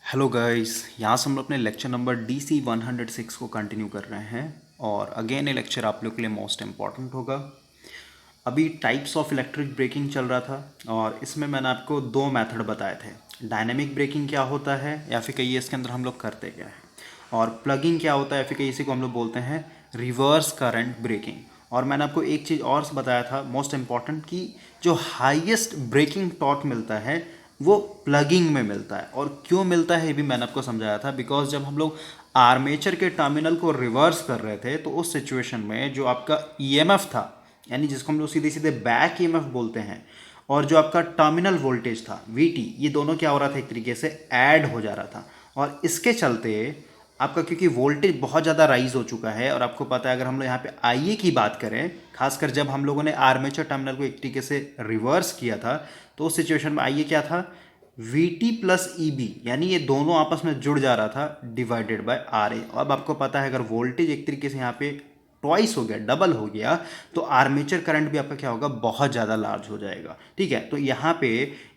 Hello guys, यहाँ से हम लोग अपने लेक्चर नंबर DC 106 को कंटिन्यू कर रहे हैं। और अगेन ये लेक्चर आप लोग के लिए मोस्ट इम्पॉर्टेंट होगा। अभी टाइप्स ऑफ इलेक्ट्रिक ब्रेकिंग चल रहा था और इसमें मैंने आपको दो मेथड बताए थे। डायनेमिक ब्रेकिंग क्या होता है या फिर कहिए इसके अंदर हम लोग करते क्या है, और प्लगिंग क्या होता है या फिर कहीं इसी को हम लोग बोलते हैं रिवर्स करंट ब्रेकिंग। और मैंने आपको एक चीज़ और बताया था मोस्ट इम्पॉर्टेंट, कि जो हाईएस्ट ब्रेकिंग टॉर्क मिलता है वो प्लगिंग में मिलता है। और क्यों मिलता है ये भी मैंने आपको समझाया था, बिकॉज जब हम लोग आर्मेचर के टर्मिनल को रिवर्स कर रहे थे तो उस सिचुएशन में जो आपका ईएमएफ था, यानी जिसको हम लोग सीधे सीधे बैक ईएमएफ बोलते हैं, और जो आपका टर्मिनल वोल्टेज था वीटी, ये दोनों क्या हो रहा था, एक तरीके से ऐड हो जा रहा था। और इसके चलते आपका, क्योंकि वोल्टेज बहुत ज़्यादा राइज हो चुका है, और आपको पता है अगर हम लोग यहाँ पे आईए की बात करें, खासकर जब हम लोगों ने आर्मेचर टर्मिनल को एक तरीके से रिवर्स किया था, तो उस सिचुएशन में आईए क्या था, V T plus E B, यानी ये दोनों आपस में जुड़ जा रहा था डिवाइडेड बाय आर ए। अब आपको पता है अगर वोल्टेज एक तरीके से यहाँ पे ट्वाइस हो गया, डबल हो गया, तो आर्मेचर करंट भी आपका क्या होगा, बहुत ज़्यादा लार्ज हो जाएगा। ठीक है, तो यहाँ पे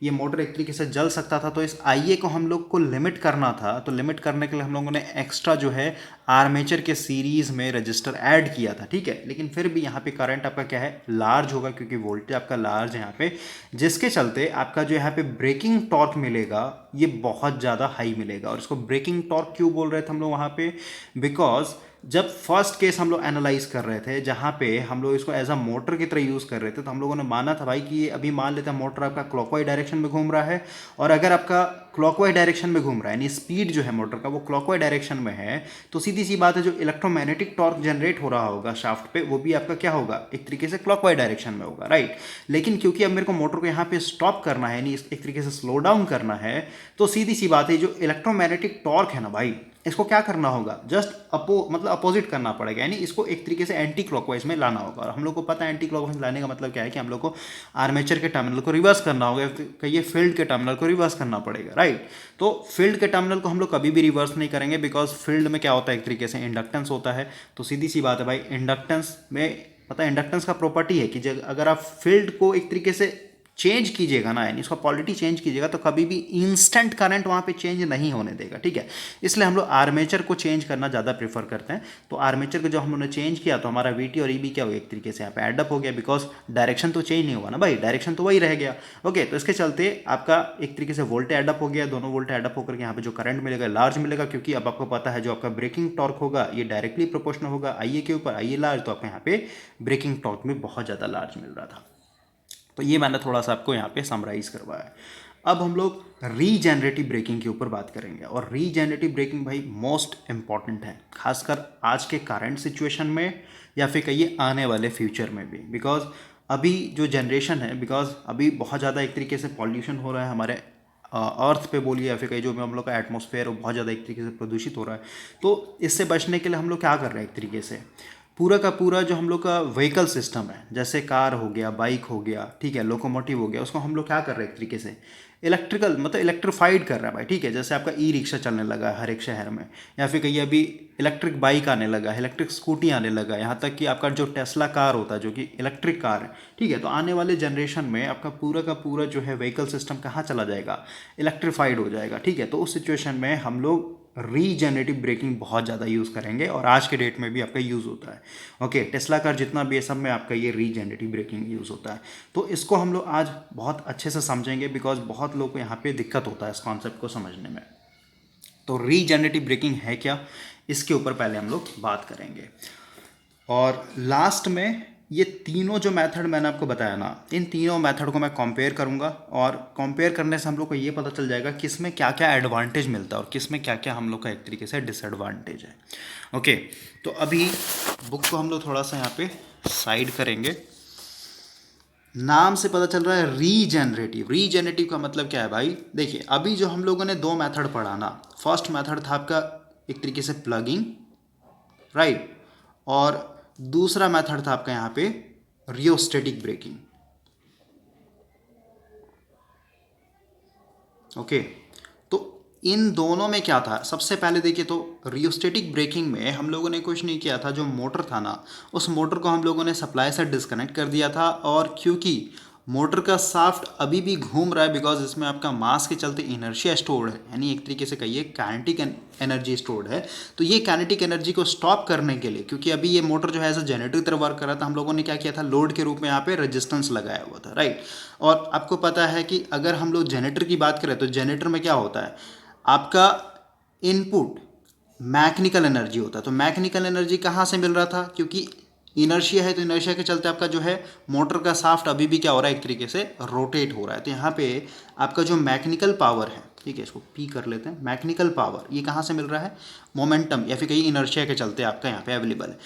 ये मोटर एक तरीके से जल सकता था, तो इस आईए को हम लोग को लिमिट करना था। तो लिमिट करने के लिए हम लोगों ने एक्स्ट्रा जो है आर्मेचर के सीरीज में रजिस्टर ऐड किया था। ठीक है, लेकिन फिर भी यहाँ पे करंट आपका क्या है, लार्ज होगा, क्योंकि वोल्टेज आपका लार्ज है यहाँ पे, जिसके चलते आपका जो यहाँ पे ब्रेकिंग टॉर्क मिलेगा ये बहुत ज़्यादा हाई मिलेगा। और इसको ब्रेकिंग टॉर्क क्यों बोल रहे थे हम लोग वहाँ पे, बिकॉज जब फर्स्ट केस हम लोग एनालाइज कर रहे थे, जहाँ पे हम लोग इसको एज अ मोटर की तरह यूज़ कर रहे थे, तो हम लोगों ने माना था भाई कि ये अभी मान लेते हैं मोटर आपका क्लॉकवाइज डायरेक्शन में घूम रहा है, और अगर आपका क्लॉकवाइज डायरेक्शन में घूम रहा है, यानी स्पीड जो है मोटर का वो क्लॉकवाइज डायरेक्शन में है, तो सीधी सी बात है जो इलेक्ट्रोमैग्नेटिक टॉर्क जनरेट हो रहा होगा शाफ्ट पे, वो भी आपका क्या होगा, एक तरीके से क्लॉकवाइज डायरेक्शन में होगा, राइट। लेकिन क्योंकि अब मेरे को मोटर को यहाँ पे स्टॉप करना है, यानी एक तरीके से स्लो डाउन करना है, तो सीधी सी बात है जो इलेक्ट्रोमैग्नेटिक टॉर्क है ना भाई, इसको क्या करना होगा, जस्ट मतलब अपोजिट करना पड़ेगा, यानी इसको एक तरीके से एंटी क्लॉकवाइज में लाना होगा। और हम लोग को पता है एंटी क्लॉकवाइज लाने का मतलब क्या है, कि हम लोग को आर्मेचर के टर्मिनल को रिवर्स करना होगा, कहिए फील्ड के टर्मिनल को रिवर्स करना पड़ेगा, राइट। तो फील्ड के टर्मिनल को हम लोग कभी भी रिवर्स नहीं करेंगे, बिकॉज फील्ड में क्या होता है, एक तरीके से इंडक्टेंस होता है। तो सीधी सी बात है भाई, इंडक्टेंस में पता है इंडक्टेंस का प्रॉपर्टी है कि अगर आप फील्ड को एक तरीके से चेंज कीजिएगा ना, यानी इसका पॉलिटी चेंज कीजिएगा, तो कभी भी इंस्टेंट करंट वहाँ पे चेंज नहीं होने देगा। ठीक है, इसलिए हम लोग आर्मेचर को चेंज करना ज़्यादा प्रेफर करते हैं। तो आर्मेचर को जब हम लोगों ने चेंज किया तो हमारा वीटी और ईबी क्या हो गया, एक तरीके से यहाँ पे एडअप हो गया, बिकॉज डायरेक्शन तो चेंज नहीं होगा ना भाई, डायरेक्शन तो वही रह गया। ओके, तो इसके चलते आपका एक तरीके से वोल्टेज एडअप हो गया, दोनों वोल्टेज एडअप होकर के यहाँ पे जो करंट मिलेगा लार्ज मिलेगा, क्योंकि अब आपको पता है जो आपका ब्रेकिंग टॉर्क होगा ये डायरेक्टली प्रोपोर्शनल होगा आईए के ऊपर, आईए लार्ज, तो आपका यहाँ पे ब्रेकिंग टॉर्क में बहुत ज़्यादा लार्ज मिल रहा था। तो ये मैंने थोड़ा सा आपको यहाँ पे समराइज़ करवाया। अब हम लोग रीजेनरेटिव ब्रेकिंग के ऊपर बात करेंगे, और रीजेनरेटिव ब्रेकिंग भाई मोस्ट इंपॉर्टेंट है, खासकर आज के करंट सिचुएशन में या फिर कहिए आने वाले फ्यूचर में भी, बिकॉज अभी जो जनरेशन है, बिकॉज अभी बहुत ज़्यादा एक तरीके से पॉल्यूशन हो रहा है हमारे अर्थ पे बोलिए, या फिर कहीं जो भी हम लोग का एटमॉस्फेयर वो बहुत ज़्यादा एक तरीके से प्रदूषित हो रहा है। तो इससे बचने के लिए हम लोग क्या कर रहे हैं, एक तरीके से पूरा का पूरा जो हम लोग का व्हीकल सिस्टम है, जैसे कार हो गया, बाइक हो गया, ठीक है, लोकोमोटिव हो गया, उसको हम लोग क्या कर रहे हैं, एक तरीके से इलेक्ट्रिकल मतलब इलेक्ट्रीफाइड कर रहा है भाई। ठीक है, जैसे आपका ई रिक्शा चलने लगा है हर एक शहर में, या फिर कहीं अभी इलेक्ट्रिक बाइक आने लगा है, इलेक्ट्रिक स्कूटी आने लगा है, यहाँ तक कि आपका जो टेस्ला कार होता है जो कि इलेक्ट्रिक कार है। ठीक है, तो आने वाले जनरेशन में आपका पूरा का पूरा जो है व्हीकल सिस्टम कहाँ चला जाएगा, इलेक्ट्रीफाइड हो जाएगा। ठीक है, तो उस सिचुएशन में हम लोग रीजेनरेटिव ब्रेकिंग बहुत ज़्यादा यूज़ करेंगे, और आज के डेट में भी आपका यूज़ होता है। ओके, टेस्ला कार जितना भी है सब में आपका ये रीजेनरेटिव ब्रेकिंग यूज़ होता है। तो इसको हम लोग आज बहुत अच्छे से समझेंगे, बिकॉज बहुत लोग को यहाँ पे दिक्कत होता है इस कॉन्सेप्ट को समझने में। तो रीजेनरेटिव ब्रेकिंग है क्या, इसके ऊपर पहले हम लोग बात करेंगे। और लास्ट में ये तीनों जो मेथड मैंने आपको बताया ना, इन तीनों मेथड को मैं कंपेयर करूंगा, और कंपेयर करने से हम लोग को ये पता चल जाएगा किस में क्या क्या एडवांटेज मिलता है और किस में क्या क्या हम लोग का एक तरीके से डिसएडवांटेज है। ओके, तो अभी बुक को हम लोग थोड़ा सा यहाँ पे साइड करेंगे। नाम से पता चल रहा है रीजेनरेटिव। रीजेनरेटिव का मतलब क्या है भाई, देखिए अभी जो हम लोगों ने दो मेथड पढ़ा ना, फर्स्ट मेथड था आपका एक तरीके से प्लगिंग, राइट, और दूसरा मेथड था आपका यहाँ पे रियोस्टेटिक ब्रेकिंग। ओके, तो इन दोनों में क्या था, सबसे पहले देखिए तो रियोस्टेटिक ब्रेकिंग में हम लोगों ने कुछ नहीं किया था, जो मोटर था ना उस मोटर को हम लोगों ने सप्लाई से डिस्कनेक्ट कर दिया था, और क्योंकि मोटर का शाफ्ट अभी भी घूम रहा है बिकॉज इसमें आपका मास के चलते इनर्शिया स्टोर्ड है, यानी एक तरीके से कहिए काइनेटिक एनर्जी स्टोर्ड है। तो ये काइनेटिक एनर्जी को स्टॉप करने के लिए, क्योंकि अभी ये मोटर जो है एज अ जनरेटर की तरह वर्क कर रहा था, हम लोगों ने क्या किया था, लोड के रूप में यहाँ पे रेजिस्टेंस लगाया हुआ था, राइट। और आपको पता है कि अगर हम लोग जनरेटर की बात करें तो जनरेटर में क्या होता है, आपका इनपुट मैकेनिकल एनर्जी होता है। तो मैकेनिकल एनर्जी कहाँ से मिल रहा था, क्योंकि इनर्शिया है, तो इनर्शिया के चलते आपका जो है मोटर का शाफ्ट अभी भी क्या हो रहा है, एक तरीके से रोटेट हो रहा है। तो यहाँ पे आपका जो मैकेनिकल पावर है, ठीक है, इसको पी कर लेते हैं, मैकेनिकल पावर ये कहाँ से मिल रहा है, मोमेंटम या फिर कहीं इनर्शिया के चलते आपका यहाँ पे अवेलेबल है।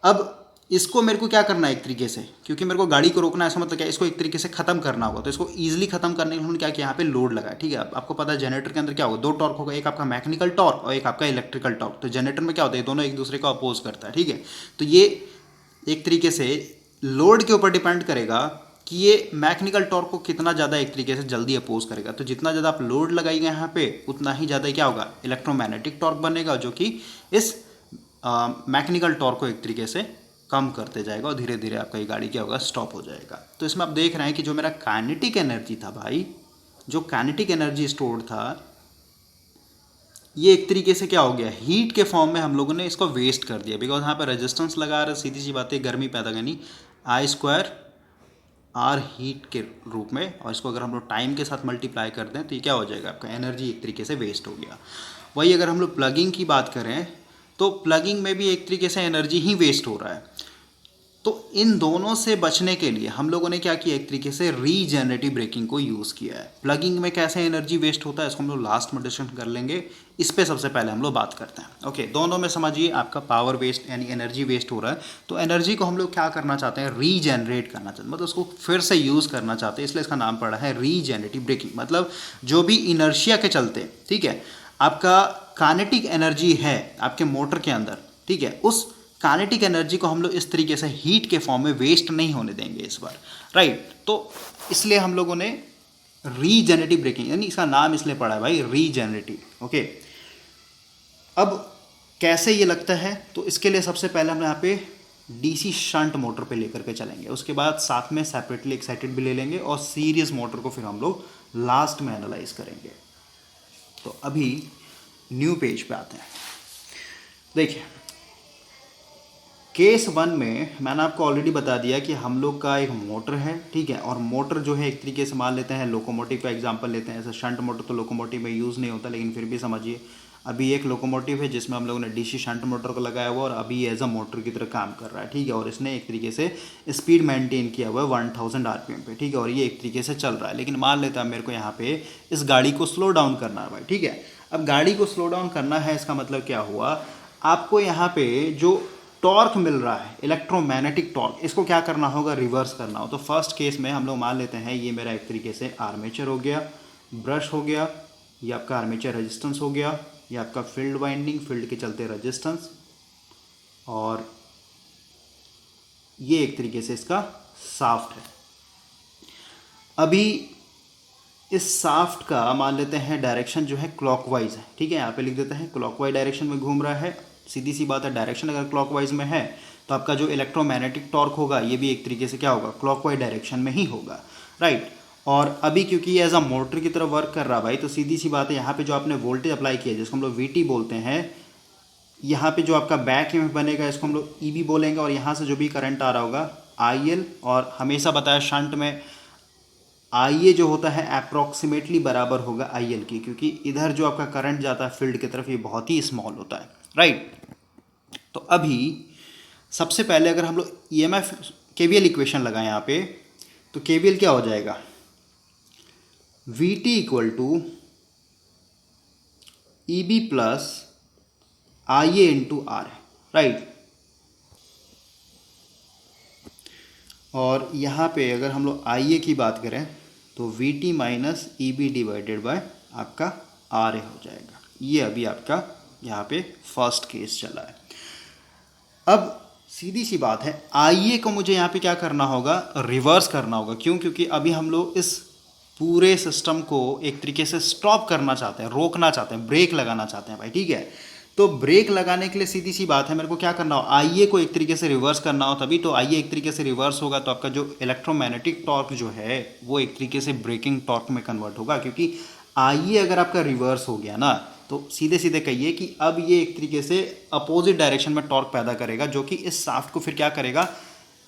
अब इसको मेरे को क्या करना है एक तरीके से, क्योंकि मेरे को गाड़ी को रोकना है, ऐसा मतलब क्या, इसको एक तरीके से खत्म करना होगा। तो इसको ईजिली खत्म करने के लिए उन्होंने क्या किया, यहाँ पे लोड लगाया, ठीक है। आपको पता है जनरेटर के अंदर क्या होगा, दो टॉर्क होगा, एक आपका मैकेनिकल टॉर्क और एक आपका इलेक्ट्रिकल टॉर्क। तो जनरेटर में क्या होता है, दोनों एक दूसरे को अपोज करता है, ठीक है। तो ये एक तरीके से लोड के ऊपर डिपेंड करेगा कि ये मैकेनिकल टॉर्क को कितना ज़्यादा एक तरीके से जल्दी अपोज करेगा। तो जितना ज़्यादा आप लोड लगाएंगे यहाँ पे, उतना ही ज़्यादा क्या होगा, इलेक्ट्रोमैग्नेटिक टॉर्क बनेगा, जो कि इस मैकेनिकल टॉर्क को एक तरीके से कम करते जाएगा और धीरे धीरे आपका ये गाड़ी क्या होगा, स्टॉप हो जाएगा। तो इसमें आप देख रहे हैं कि जो मेरा काइनेटिक एनर्जी था भाई, जो काइनेटिक एनर्जी स्टोर्ड था, ये एक तरीके से क्या हो गया, हीट के फॉर्म में हम लोगों ने इसको वेस्ट कर दिया। बिकॉज यहाँ पे रेजिस्टेंस लगा रहा है, सीधी सी बात है, गर्मी पैदा करनी, आई स्क्वायर आर हीट के रूप में, और इसको अगर हम लोग टाइम के साथ मल्टीप्लाई कर दें तो ये क्या हो जाएगा, आपका एनर्जी एक तरीके से वेस्ट हो गया। वही अगर हम लोग प्लगिंग की बात करें तो प्लगिंग में भी एक तरीके से एनर्जी ही वेस्ट हो रहा है। तो इन दोनों से बचने के लिए हम लोगों ने क्या किया, एक तरीके से रीजेनरेटिव ब्रेकिंग को यूज़ किया है। प्लगिंग में कैसे एनर्जी वेस्ट होता है इसको हम लोग लास्ट में डिस्कशन कर लेंगे, इस पे सबसे पहले हम लोग बात करते हैं। ओके, दोनों में समझिए आपका पावर वेस्ट यानी एनर्जी वेस्ट हो रहा है, तो एनर्जी को हम लोग क्या करना चाहते हैं, रीजेनरेट करना चाहते हैं, मतलब उसको फिर से यूज़ करना चाहते हैं, इसलिए इसका नाम पड़ा है रीजेनरेटिव ब्रेकिंग। मतलब जो भी इनर्शिया के चलते, ठीक है, आपका काइनेटिक एनर्जी है आपके मोटर के अंदर, ठीक है, उस काइनेटिक एनर्जी को हम लोग इस तरीके से हीट के फॉर्म में वेस्ट नहीं होने देंगे इस बार, राइट। तो इसलिए हम लोगों ने रीजेनरेटिव ब्रेकिंग, यानी इसका नाम इसलिए पड़ा है भाई रीजेनरेटिव। ओके, अब कैसे ये लगता है, तो इसके लिए सबसे पहले हम यहाँ पे डीसी शंट मोटर पे लेकर के चलेंगे, उसके बाद साथ में सेपरेटली एक्साइटेड भी ले लेंगे, और सीरीज मोटर को फिर हम लोग लास्ट में एनालाइज करेंगे। तो अभी न्यू पेज पे आते हैं। देखिए, केस 1 में मैंने आपको ऑलरेडी बता दिया कि हम लोग का एक मोटर है, ठीक है, और मोटर जो है एक तरीके से मान लेते हैं, लोकोमोटिव का एग्जांपल लेते हैं। ऐसे शंट मोटर तो लोकोमोटिव में यूज़ नहीं होता, लेकिन फिर भी समझिए अभी एक लोकोमोटिव है जिसमें हम लोगों ने डीसी शंट मोटर को लगाया हुआ और अभी एज अ मोटर की तरह काम कर रहा है, ठीक है, और इसने एक तरीके से स्पीड मेंटेन किया हुआ है 1000 आरपीएम पे, ठीक है, और ये एक तरीके से चल रहा है। लेकिन मान लेता है मेरे को यहाँ पे इस गाड़ी को स्लो डाउन करना है भाई, ठीक है। अब गाड़ी को स्लो डाउन करना है, इसका मतलब क्या हुआ, आपको यहाँ पे जो टॉर्क मिल रहा है इलेक्ट्रोमैग्नेटिक टॉर्क, इसको क्या करना होगा, रिवर्स करना हो। तो फर्स्ट केस में हम लोग मान लेते हैं ये मेरा एक तरीके से आर्मेचर हो गया, ब्रश हो गया, ये आपका आर्मेचर रेजिस्टेंस हो गया, ये आपका फील्ड वाइंडिंग, फील्ड के चलते रेजिस्टेंस, और ये एक तरीके से इसका शाफ्ट है। अभी इस शाफ्ट का मान लेते हैं डायरेक्शन जो है क्लॉकवाइज है, ठीक है, यहाँ पे लिख देते हैं क्लॉकवाइज डायरेक्शन में घूम रहा है। सीधी सी बात है, डायरेक्शन अगर क्लॉकवाइज में है तो आपका जो इलेक्ट्रोमैग्नेटिक टॉर्क होगा ये भी एक तरीके से क्या होगा, क्लॉकवाइज डायरेक्शन में ही होगा, राइट। और अभी क्योंकि ये एज अ मोटर की तरह वर्क कर रहा भाई, तो सीधी सी बात है, यहाँ पे जो आपने वोल्टेज अप्लाई किया जिसको हम लोग वीटी बोलते हैं, यहाँ पे जो आपका बैक ईएमएफ बनेगा इसको हम लोग ईबी बोलेंगे, और यहाँ से जो भी करंट आ रहा होगा आईएल, और हमेशा बताया शंट में आईए जो होता है अप्रॉक्सीमेटली बराबर होगा आईएल की, क्योंकि इधर जो आपका करंट जाता है फील्ड की तरफ ये बहुत ही स्मॉल होता है, राइट। तो अभी सबसे पहले अगर हम लोग ईएमएफ केवीएल इक्वेशन लगाएं यहाँ पे, तो केवीएल क्या हो जाएगा, VT equal to EB plus IA into R है, राइट। और यहाँ पे अगर हम लोग आईए की बात करें तो VT minus EB divided bye आपका आर ए हो जाएगा। ये अभी आपका यहाँ पे फर्स्ट केस चला है। अब सीधी सी बात है, आईए को मुझे यहाँ पे क्या करना होगा, रिवर्स करना होगा। क्यों? क्योंकि अभी हम लोग इस पूरे सिस्टम को एक तरीके से स्टॉप करना चाहते हैं, रोकना चाहते हैं, ब्रेक लगाना चाहते हैं भाई, ठीक है। तो ब्रेक लगाने के लिए सीधी सी बात है, मेरे को क्या करना हो, आईए को एक तरीके से रिवर्स करना हो तभी, तो आईए एक तरीके से रिवर्स होगा तो आपका जो इलेक्ट्रोमैग्नेटिक टॉर्क जो है वो एक तरीके से ब्रेकिंग टॉर्क में कन्वर्ट होगा, क्योंकि आईए अगर आपका रिवर्स हो गया ना तो सीधे सीधे कहिए कि अब ये एक तरीके से अपोजिट डायरेक्शन में टॉर्क पैदा करेगा, जो कि इस शाफ्ट को फिर क्या करेगा,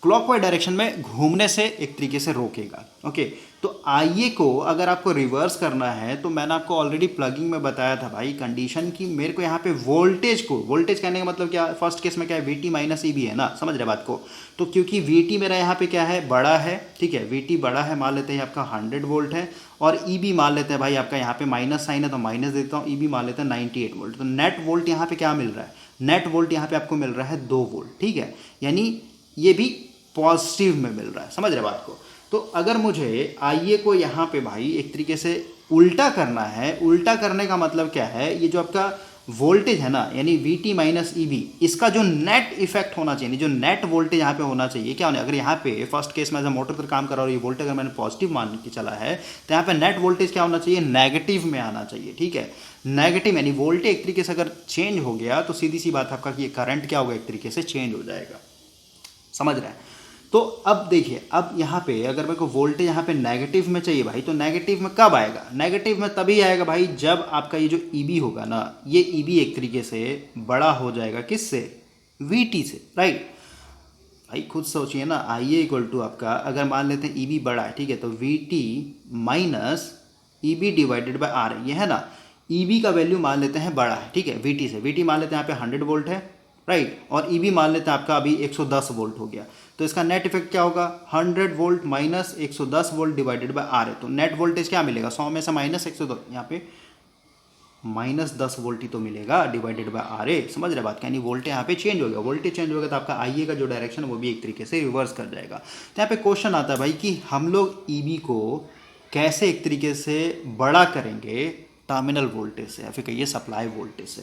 क्लॉकवाइज डायरेक्शन में घूमने से एक तरीके से रोकेगा। ओके, तो आईए को अगर आपको रिवर्स करना है तो मैंने आपको ऑलरेडी प्लगिंग में बताया था भाई कंडीशन की, मेरे को यहाँ पे वोल्टेज को, वोल्टेज कहने का मतलब क्या, फर्स्ट केस में क्या है, वीटी माइनस ईबी है ना, समझ रहे बात को। तो क्योंकि वीटी मेरा यहाँ पे क्या है, बड़ा है, ठीक है, वीटी बड़ा है, मान लेते हैं आपका 100 वोल्ट है, और ईबी मान लेते हैं भाई आपका यहाँ पे माइनस साइन है तो माइनस देता हूँ, ईबी मान लेते हैं 98 वोल्ट। तो नेट वोल्ट यहाँ पे क्या मिल रहा है, नेट वोल्ट यहाँ पे आपको मिल रहा है 2 वोल्ट, ठीक है, यानी ये भी पॉजिटिव में मिल रहा है, समझ रहे बात को। तो अगर मुझे आईए को यहाँ पे भाई एक तरीके से उल्टा करना है, उल्टा करने का मतलब क्या है, ये जो आपका वोल्टेज है ना, यानी V T minus E B, इसका जो नेट इफेक्ट होना चाहिए, जो नेट वोल्टेज यहाँ पे होना चाहिए, क्या होना, अगर यहाँ पे फर्स्ट केस में एज मोटर पर काम कर रहा हूँ, ये वोल्टेज अगर मैंने पॉजिटिव मान के चला है तो यहाँ पे नेट वोल्टेज क्या होना चाहिए, नेगेटिव में आना चाहिए, ठीक है, नेगेटिव, यानी वोल्टेज एक तरीके से अगर चेंज हो गया तो सीधी सी बात आपका कि ये करंट क्या होगा, एक तरीके से चेंज हो जाएगा, समझ रहे हैं। तो अब देखिए, अब यहाँ पे अगर मेरे को वोल्टेज यहाँ पे नेगेटिव में चाहिए भाई, तो नेगेटिव में कब आएगा, नेगेटिव में तभी आएगा भाई जब आपका ये जो ईबी होगा ना, ये ईबी एक तरीके से बड़ा हो जाएगा, किससे, वीटी से, राइट। भाई खुद सोचिए ना, आई ए इक्वल टू आपका, अगर मान लेते हैं ईबी बड़ा है, ठीक है, तो VT minus EB divided by R, ये है ना, ईबी का वैल्यू मान लेते हैं बड़ा है, ठीक है, वीटी से, वीटी मान लेते हैं यहाँ पे 100 वोल्ट है, राइट, और ईबी मान लेते हैं आपका अभी 110 वोल्ट हो गया, तो इसका नेट इफेक्ट क्या होगा, 100 volt minus 110 volt divided by R है, तो नेट वोल्टेज क्या मिलेगा, 100 में से माइनस 110, यहाँ पे माइनस 10 वोल्ट ही तो मिलेगा डिवाइडेड बाय आर ए, समझ रहे बात, यानी वोल्टेज यहाँ पे चेंज हो गया, वोल्टेज चेंज हो गया तो आपका आई ए का जो डायरेक्शन है वो भी एक तरीके से रिवर्स कर जाएगा। तो यहाँ पे क्वेश्चन आता है भाई कि हम लोग ईबी को कैसे एक तरीके से बड़ा करेंगे टर्मिनल वोल्टेज से या फिर कहिए सप्लाई वोल्टेज से।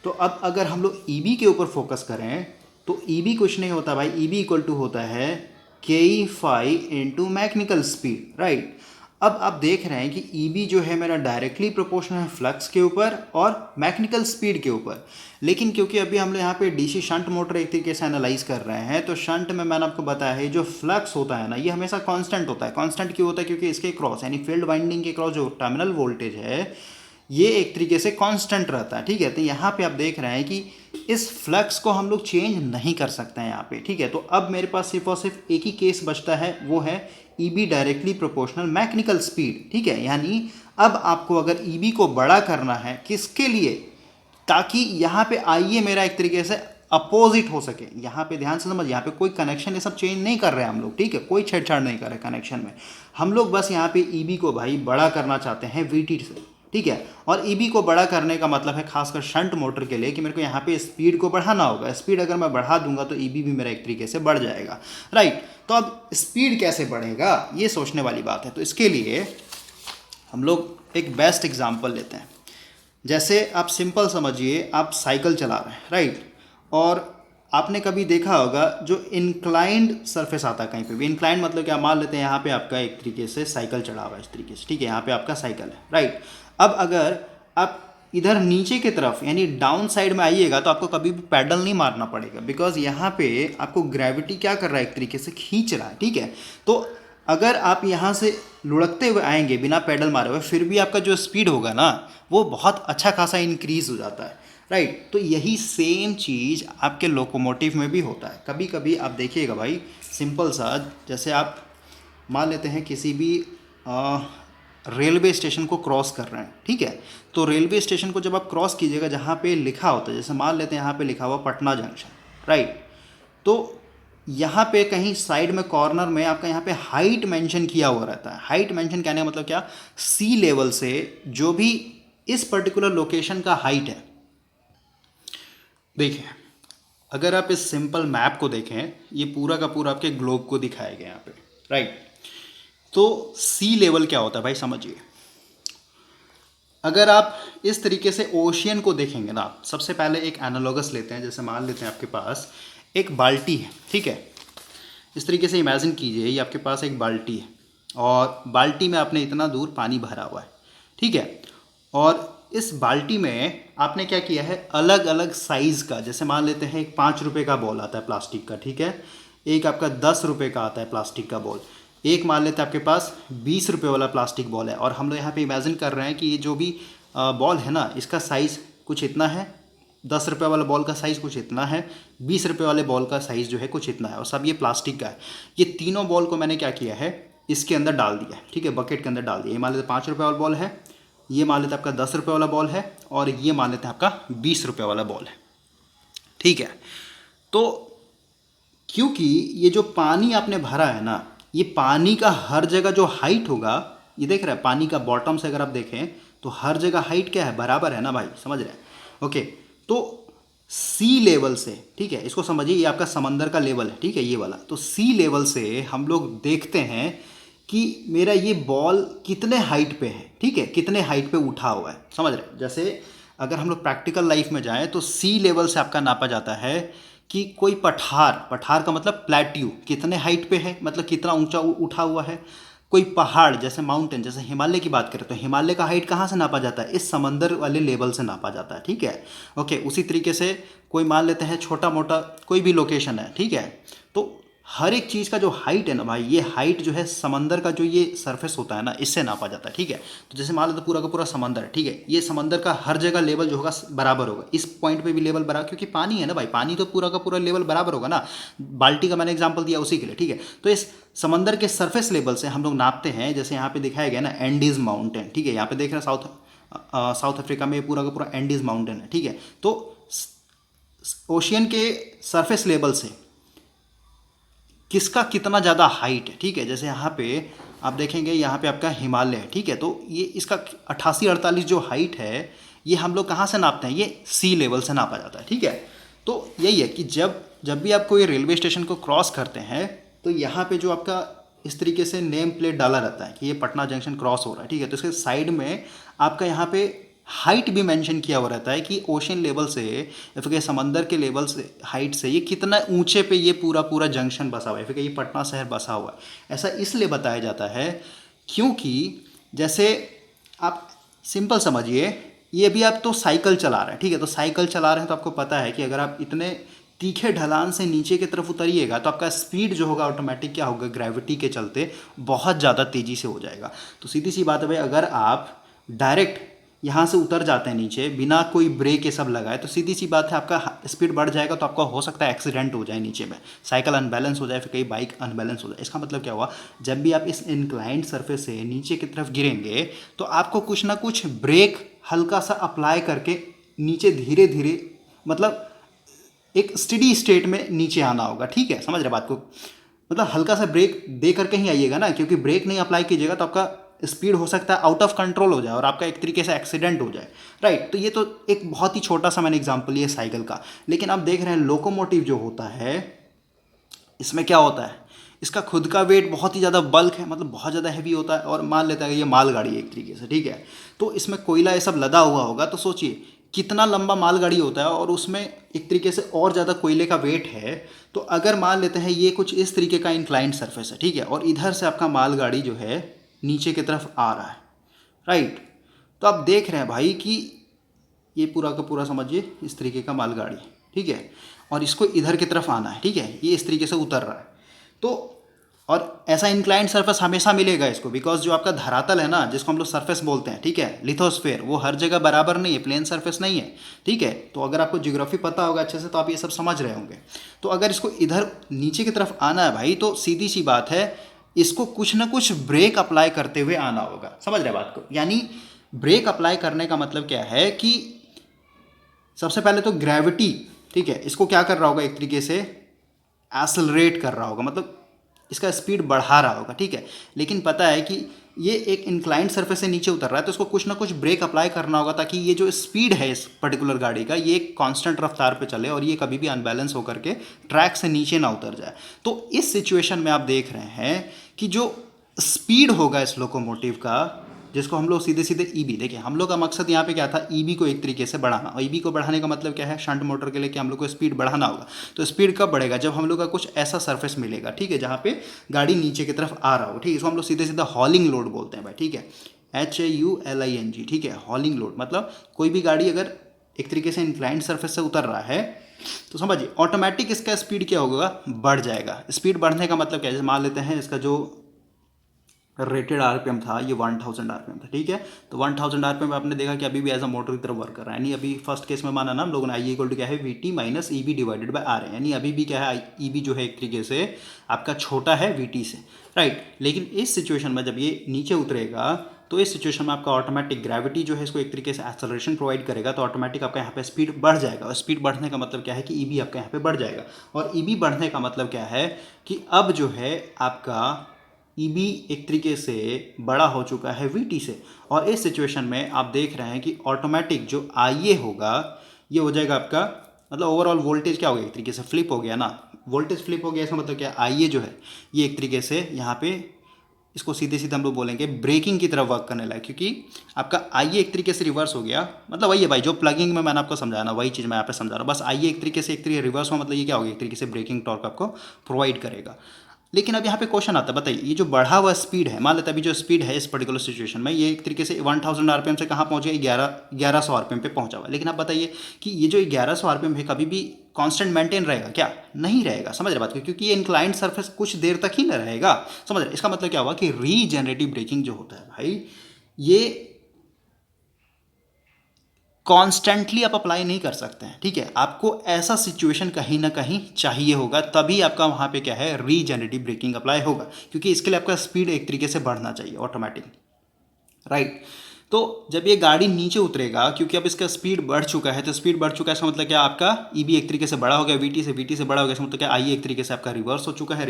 तो अब अगर हम लोग ईबी के ऊपर फोकस करें तो ईबी कुछ नहीं होता भाई, ईबी इक्वल टू होता है के E phi into mechanical speed, right. अब आप देख रहे हैं कि ईबी जो है मेरा डायरेक्टली प्रोपोर्शनल है फ्लक्स के ऊपर और मैकेनिकल स्पीड के ऊपर, लेकिन क्योंकि अभी हम लोग यहाँ पे डीसी शंट मोटर एक तरीके से एनालाइज कर रहे हैं, तो शंट में मैंने आपको बताया है जो फ्लक्स होता है ना, ये हमेशा कांस्टेंट होता है। कांस्टेंट क्यों होता है, क्योंकि इसके क्रॉस यानी फील्ड वाइंडिंग के क्रॉस जो टर्मिनल वोल्टेज है ये एक तरीके से कांस्टेंट रहता है, ठीक है। तो यहाँ पे आप देख रहे हैं कि इस फ्लक्स को हम लोग चेंज नहीं कर सकते हैं यहाँ पे, ठीक है। तो अब मेरे पास सिर्फ और सिर्फ एक ही केस बचता है, वो है EB directly proportional mechanical speed, ठीक है। यानी अब आपको अगर ईबी को बड़ा करना है, किसके लिए, ताकि यहाँ पे आईए मेरा एक तरीके से अपोजिट हो सके। यहाँ पे ध्यान से समझ, यहाँ पे कोई कनेक्शन ये सब चेंज नहीं कर रहे हैं हम लोग, ठीक है, कोई छेड़छाड़ नहीं कर रहे कनेक्शन में। हम लोग बस यहाँ पे ईबी को भाई बड़ा करना चाहते हैं वीटी से, ठीक है। और ईबी को बड़ा करने का मतलब है खासकर शंट मोटर के लिए कि मेरे को यहाँ पे स्पीड को बढ़ाना होगा। स्पीड अगर मैं बढ़ा दूंगा तो ईबी भी मेरा एक तरीके से बढ़ जाएगा, राइट। तो अब स्पीड कैसे बढ़ेगा ये सोचने वाली बात है। तो इसके लिए हम लोग एक बेस्ट एग्जाम्पल लेते हैं। जैसे आप सिंपल समझिए, आप साइकिल चला रहे हैं, राइट, और आपने कभी देखा होगा जो इंक्लाइंड सरफेस आता है कहीं पे भी, इंक्लाइंड मतलब क्या, मान लेते हैं यहाँ पे आपका एक तरीके से साइकिल चढ़ा हुआ है इस तरीके से, ठीक है, यहाँ पे आपका साइकिल है, राइट। अब अगर आप इधर नीचे की तरफ यानी डाउन साइड में आइएगा तो आपको कभी भी पैडल नहीं मारना पड़ेगा, बिकॉज यहाँ पे आपको ग्रेविटी क्या कर रहा है, एक तरीके से खींच रहा है, ठीक है। तो अगर आप यहाँ से लुढ़कते हुए आएंगे बिना पैडल मारे हुए, फिर भी आपका जो स्पीड होगा ना वो बहुत अच्छा खासा इंक्रीज हो जाता है, राइट। तो यही सेम चीज़ आपके लोकोमोटिव में भी होता है। कभी कभी आप देखिएगा भाई, सिंपल सा, जैसे आप मान लेते हैं किसी भी रेलवे स्टेशन को क्रॉस कर रहे हैं, ठीक है। तो रेलवे स्टेशन को जब आप क्रॉस कीजिएगा, जहाँ पे लिखा होता है, जैसे मान लेते हैं यहाँ पे लिखा हुआ पटना जंक्शन, राइट, तो यहाँ पे कहीं साइड में कॉर्नर में आपका यहाँ पे हाइट मेंशन किया हुआ रहता है। हाइट मेंशन कहने का मतलब क्या, सी लेवल से जो भी इस पर्टिकुलर लोकेशन का हाइट है। देखिए, अगर आप इस सिंपल मैप को देखें, ये पूरा का पूरा आपके ग्लोब को दिखाया गया यहाँ पे, राइट। तो सी लेवल क्या होता है भाई समझिए। अगर आप इस तरीके से ओशियन को देखेंगे ना, सबसे पहले एक एनालॉगस लेते हैं। जैसे मान लेते हैं आपके पास एक बाल्टी है, ठीक है, इस तरीके से इमेजिन कीजिए ये आपके पास एक बाल्टी है और बाल्टी में आपने इतना दूर पानी भरा हुआ है, ठीक है, और इस बाल्टी में आपने क्या किया है, अलग अलग साइज़ का, जैसे मान लेते हैं एक 5 रुपये का बॉल आता है प्लास्टिक का, ठीक है, एक आपका 10 रुपये का आता है प्लास्टिक का बॉल, एक मान लेते हैं आपके पास 20 रुपये वाला प्लास्टिक बॉल है, और हम लोग यहाँ पे इमेजिन कर रहे हैं कि ये जो भी बॉल है ना, इसका साइज़ कुछ इतना है, 10 रुपये वाला बॉल का साइज़ कुछ इतना है, 20 रुपये वाले बॉल का साइज़ जो है कुछ इतना है, और सब ये प्लास्टिक का है। ये तीनों बॉल को मैंने क्या किया है, इसके अंदर डाल दिया है, ठीक है, बकेट के अंदर डाल दिया। ये मान लेते 5 रुपये वाला बॉल है, ये मान लेते हैं आपका 10 रुपये वाला बॉल है, और ये मान लेते हैं आपका 20 रुपये वाला बॉल है, ठीक है। तो क्योंकि ये जो पानी आपने भरा है ना, ये पानी का हर जगह जो हाइट होगा, ये देख रहे हैं पानी का बॉटम से अगर आप देखें तो हर जगह हाइट क्या है, बराबर है ना भाई, समझ रहे हैं? ओके, तो सी लेवल से, ठीक है, इसको समझिए, ये आपका समंदर का लेवल है, ठीक है, ये वाला, तो सी लेवल से हम लोग देखते हैं कि मेरा ये बॉल कितने हाइट पे है, ठीक है, कितने हाइट पे उठा हुआ है, समझ रहे हैं? जैसे अगर हम लोग प्रैक्टिकल लाइफ में जाएं तो सी लेवल से आपका नापा जाता है कि कोई पठार का मतलब प्लेट्यू कितने हाइट पे है, मतलब कितना ऊंचा उठा हुआ है। कोई पहाड़ जैसे माउंटेन, जैसे हिमालय की बात करें तो हिमालय का हाइट कहाँ से नापा जाता है, इस समंदर वाले लेवल से नापा जाता है, ठीक है। ओके, उसी तरीके से कोई मान लेते हैं छोटा मोटा कोई भी लोकेशन है, ठीक है, तो हर एक चीज़ का जो हाइट है ना भाई, ये हाइट जो है समंदर का जो ये सरफेस होता है ना, इससे नापा जाता है, ठीक है। तो जैसे मान लो तो पूरा का पूरा समंदर है, ठीक है, ये समंदर का हर जगह लेवल जो होगा बराबर होगा, इस पॉइंट पे भी लेवल बराबर, क्योंकि पानी है ना भाई, पानी तो पूरा का पूरा लेवल बराबर होगा ना। बाल्टी का मैंने एग्जाम्पल दिया उसी के लिए, ठीक है। तो इस समंदर के सरफेस लेवल से हम लोग नापते हैं, जैसे यहाँ पे दिखाया गया ना एंडीज माउंटेन, ठीक है, यहाँ पे देख रहे हैं साउथ अफ्रीका में पूरा का पूरा एंडीज माउंटेन है, ठीक है। तो ओशियन के सरफेस लेवल से किसका कितना ज़्यादा हाइट है, ठीक है, जैसे यहाँ पे आप देखेंगे, यहाँ पे आपका हिमालय है, ठीक है, तो ये इसका 88-48 जो हाइट है, ये हम लोग कहाँ से नापते हैं, ये सी लेवल से नापा जाता है, ठीक है। तो यही है कि जब भी आप कोई रेलवे स्टेशन को क्रॉस करते हैं तो यहाँ पे जो आपका इस तरीके से नेम प्लेट डाला रहता है कि ये पटना जंक्शन क्रॉस हो रहा है, ठीक है, तो इसके साइड में आपका यहाँ पे हाइट भी मेंशन किया हुआ रहता है कि ओशन लेवल से या फिर समंदर के लेवल से हाइट से ये कितना ऊंचे पे ये पूरा पूरा जंक्शन बसा हुआ है, फिर ये पटना शहर बसा हुआ है। ऐसा इसलिए बताया जाता है क्योंकि जैसे आप सिंपल समझिए, ये भी आप तो साइकिल चला रहे हैं, ठीक है, तो साइकिल चला रहे हैं तो आपको पता है कि अगर आप इतने तीखे ढलान से नीचे की तरफ उतरिएगा तो आपका स्पीड जो होगा ऑटोमेटिक क्या होगा, ग्रेविटी के चलते बहुत ज़्यादा तेज़ी से हो जाएगा। तो सीधी सी बात है भाई, अगर आप डायरेक्ट यहाँ से उतर जाते हैं नीचे बिना कोई ब्रेक ये सब लगाए तो सीधी सी बात है आपका स्पीड बढ़ जाएगा, तो आपका हो सकता है एक्सीडेंट हो जाए नीचे में, साइकिल अनबैलेंस हो जाए, फिर कई बाइक अनबैलेंस हो जाए। इसका मतलब क्या हुआ, जब भी आप इस इंक्लाइंड सरफेस से नीचे की तरफ गिरेंगे तो आपको कुछ ना कुछ ब्रेक हल्का सा अप्लाई करके नीचे धीरे धीरे, मतलब एक स्टडी स्टेट में नीचे आना होगा, ठीक है, समझ रहे बात को, मतलब हल्का सा ब्रेक दे करके ही आइएगा ना, क्योंकि ब्रेक नहीं अप्लाई कीजिएगा तो आपका स्पीड हो सकता है आउट ऑफ कंट्रोल हो जाए और आपका एक तरीके से एक्सीडेंट हो जाए, राइट। तो ये तो एक बहुत ही छोटा सा मैंने एग्जांपल लिया साइकिल का, लेकिन आप देख रहे हैं लोकोमोटिव जो होता है इसमें क्या होता है, इसका खुद का वेट बहुत ही ज़्यादा बल्क है, मतलब बहुत ज़्यादा हैवी होता है, और मान लेता है ये मालगाड़ी है एक तरीके से, ठीक है, तो इसमें कोयला ये सब लदा हुआ होगा, तो सोचिए कितना लंबा मालगाड़ी होता है और उसमें एक तरीके से और ज़्यादा कोयले का वेट है। तो अगर मान लेते हैं ये कुछ इस तरीके का इंक्लाइंड सरफेस है, ठीक है, और इधर से आपका मालगाड़ी जो है नीचे की तरफ आ रहा है, राइट, तो आप देख रहे हैं भाई कि ये पूरा का पूरा समझिए इस तरीके का मालगाड़ी, ठीक है, और इसको इधर की तरफ आना है, ठीक है, ये इस तरीके से उतर रहा है। तो और ऐसा इंक्लाइंड सरफेस हमेशा मिलेगा इसको, बिकॉज जो आपका धरातल है ना, जिसको हम लोग सरफेस बोलते हैं, ठीक है, लिथोस्फेयर, वो हर जगह बराबर नहीं है, प्लेन सरफेस नहीं है, ठीक है। तो अगर आपको ज्योग्राफी पता होगा अच्छे से तो आप ये सब समझ रहे होंगे। तो अगर इसको इधर नीचे की तरफ आना है भाई, तो सीधी सी बात है इसको कुछ ना कुछ ब्रेक अप्लाई करते हुए आना होगा, समझ रहे बात को। यानी ब्रेक अप्लाई करने का मतलब क्या है कि सबसे पहले तो ग्रेविटी, ठीक है, इसको क्या कर रहा होगा, एक तरीके से एक्सेलरेट कर रहा होगा, मतलब इसका स्पीड बढ़ा रहा होगा, ठीक है। लेकिन पता है कि ये एक इंक्लाइंड सरफेस से नीचे उतर रहा है, तो इसको कुछ ना कुछ ब्रेक अप्लाई करना होगा ताकि ये जो स्पीड है इस पर्टिकुलर गाड़ी का, ये एक कांस्टेंट रफ्तार पे चले और ये कभी भी अनबैलेंस होकर के ट्रैक से नीचे ना उतर जाए। तो इस सिचुएशन में आप देख रहे हैं कि जो स्पीड होगा इस लोकोमोटिव का, जिसको हम लोग सीधे सीधे ईबी, देखिए हम लोग का मकसद यहाँ पे क्या था, ईबी को एक तरीके से बढ़ाना, और ईबी को बढ़ाने का मतलब क्या है, शंट मोटर के लिए कि हम लोग को स्पीड बढ़ाना होगा। तो स्पीड कब बढ़ेगा, जब हम लोग का कुछ ऐसा सरफेस मिलेगा, ठीक है, जहाँ पे गाड़ी नीचे की तरफ आ रहा हो, ठीक है, इसको हम लोग सीधे सीधा हॉलिंग लोड बोलते हैं भाई, ठीक है, HAULING, ठीक है, हॉलिंग लोड मतलब कोई भी गाड़ी अगर एक तरीके से इंक्लाइंड सरफेस से उतर रहा है तो समझिए ऑटोमेटिक इसका स्पीड क्या होगा, बढ़ जाएगा। स्पीड बढ़ने का मतलब क्या है, जैसे मान लेते हैं इसका जो रेटेड आरपीएम था ये 1000 आरपीएम था, ठीक है। तो 1000 आरपीएम आपने देखा कि अभी भी एज अ मोटर की तरफ वर्क कर रहा है, यानी अभी फर्स्ट केस में माना ना हम लोगों ने आई इक्वल टू क्या है VT minus EB divided by R है, यानी अभी भी क्या है EB जो है एक तरीके से आपका छोटा है VT से, राइट। लेकिन इस सिचुएशन में जब ये नीचे उतरेगा तो इस सिचुएशन में आपका ऑटोमेटिक ग्रेविटी जो है इसको एक तरीके से एक्सेलरेशन प्रोवाइड करेगा, तो ऑटोमेटिक आपका यहाँ पे स्पीड बढ़ जाएगा। और स्पीड बढ़ने का मतलब क्या है कि EB आपका यहाँ पे बढ़ जाएगा, और EB बढ़ने का मतलब क्या है कि अब जो है आपका EB एक तरीके से बड़ा हो चुका है VT से, और इस सिचुएशन में आप देख रहे हैं कि ऑटोमेटिक जो IA होगा ये हो जाएगा आपका, मतलब ओवरऑल वोल्टेज क्या हो गया, एक तरीके से फ्लिप हो गया ना, वोल्टेज फ्लिप हो गया, इसका मतलब क्या, IA जो है ये एक तरीके से यहाँ पे इसको सीधे सीधे हम लोग बोलेंगे ब्रेकिंग की तरफ वर्क करने लगा, क्योंकि आपका IA एक तरीके से रिवर्स हो गया। मतलब वही है भाई जो प्लगिंग में मैंने आपको समझाया ना, वही चीज़ मैं यहाँ पे समझा रहा हूँ, बस IA एक तरीके से एक तरीके रिवर्स हुआ, मतलब ये क्या हो गया, एक तरीके से ब्रेकिंग टॉर्क आपको प्रोवाइड करेगा। लेकिन अब यहाँ पे क्वेश्चन आता है, बताइए ये जो बढ़ा हुआ स्पीड है, मान लेते हैं अभी जो स्पीड है इस पर्टिकुलर सिचुएशन में ये एक तरीके से 1000 आरपीएम से कहाँ पहुँच गया, 1100 आरपीएम पे पहुँचा हुआ। लेकिन आप बताइए कि ये जो 1100 आरपीएम है कभी भी कांस्टेंट मेंटेन रहेगा क्या, नहीं रहेगा, समझ रहे बात को, क्योंकि ये इंक्लाइंड सरफेस कुछ देर तक ही न रहेगा, समझ रहे। इसका मतलब क्या हुआ कि रीजेनरेटिव ब्रेकिंग जो होता है भाई ये कॉन्स्टेंटली आप अप्लाई नहीं कर सकते हैं, ठीक है। आपको ऐसा सिचुएशन कहीं ना कहीं चाहिए होगा, तभी आपका वहाँ पे क्या है रीजेनरेटिव ब्रेकिंग अप्लाई होगा, क्योंकि इसके लिए आपका स्पीड एक तरीके से बढ़ना चाहिए ऑटोमेटिक, राइट। तो जब ये गाड़ी नीचे उतरेगा, क्योंकि अब इसका स्पीड बढ़ चुका है, तो स्पीड बढ़ चुका है इसका मतलब क्या, आपका EB एक तरीके से बड़ा हो गया VT से बड़ा हो गया, इसका मतलब क्या IA एक तरीके से आपका रिवर्स हो चुका है,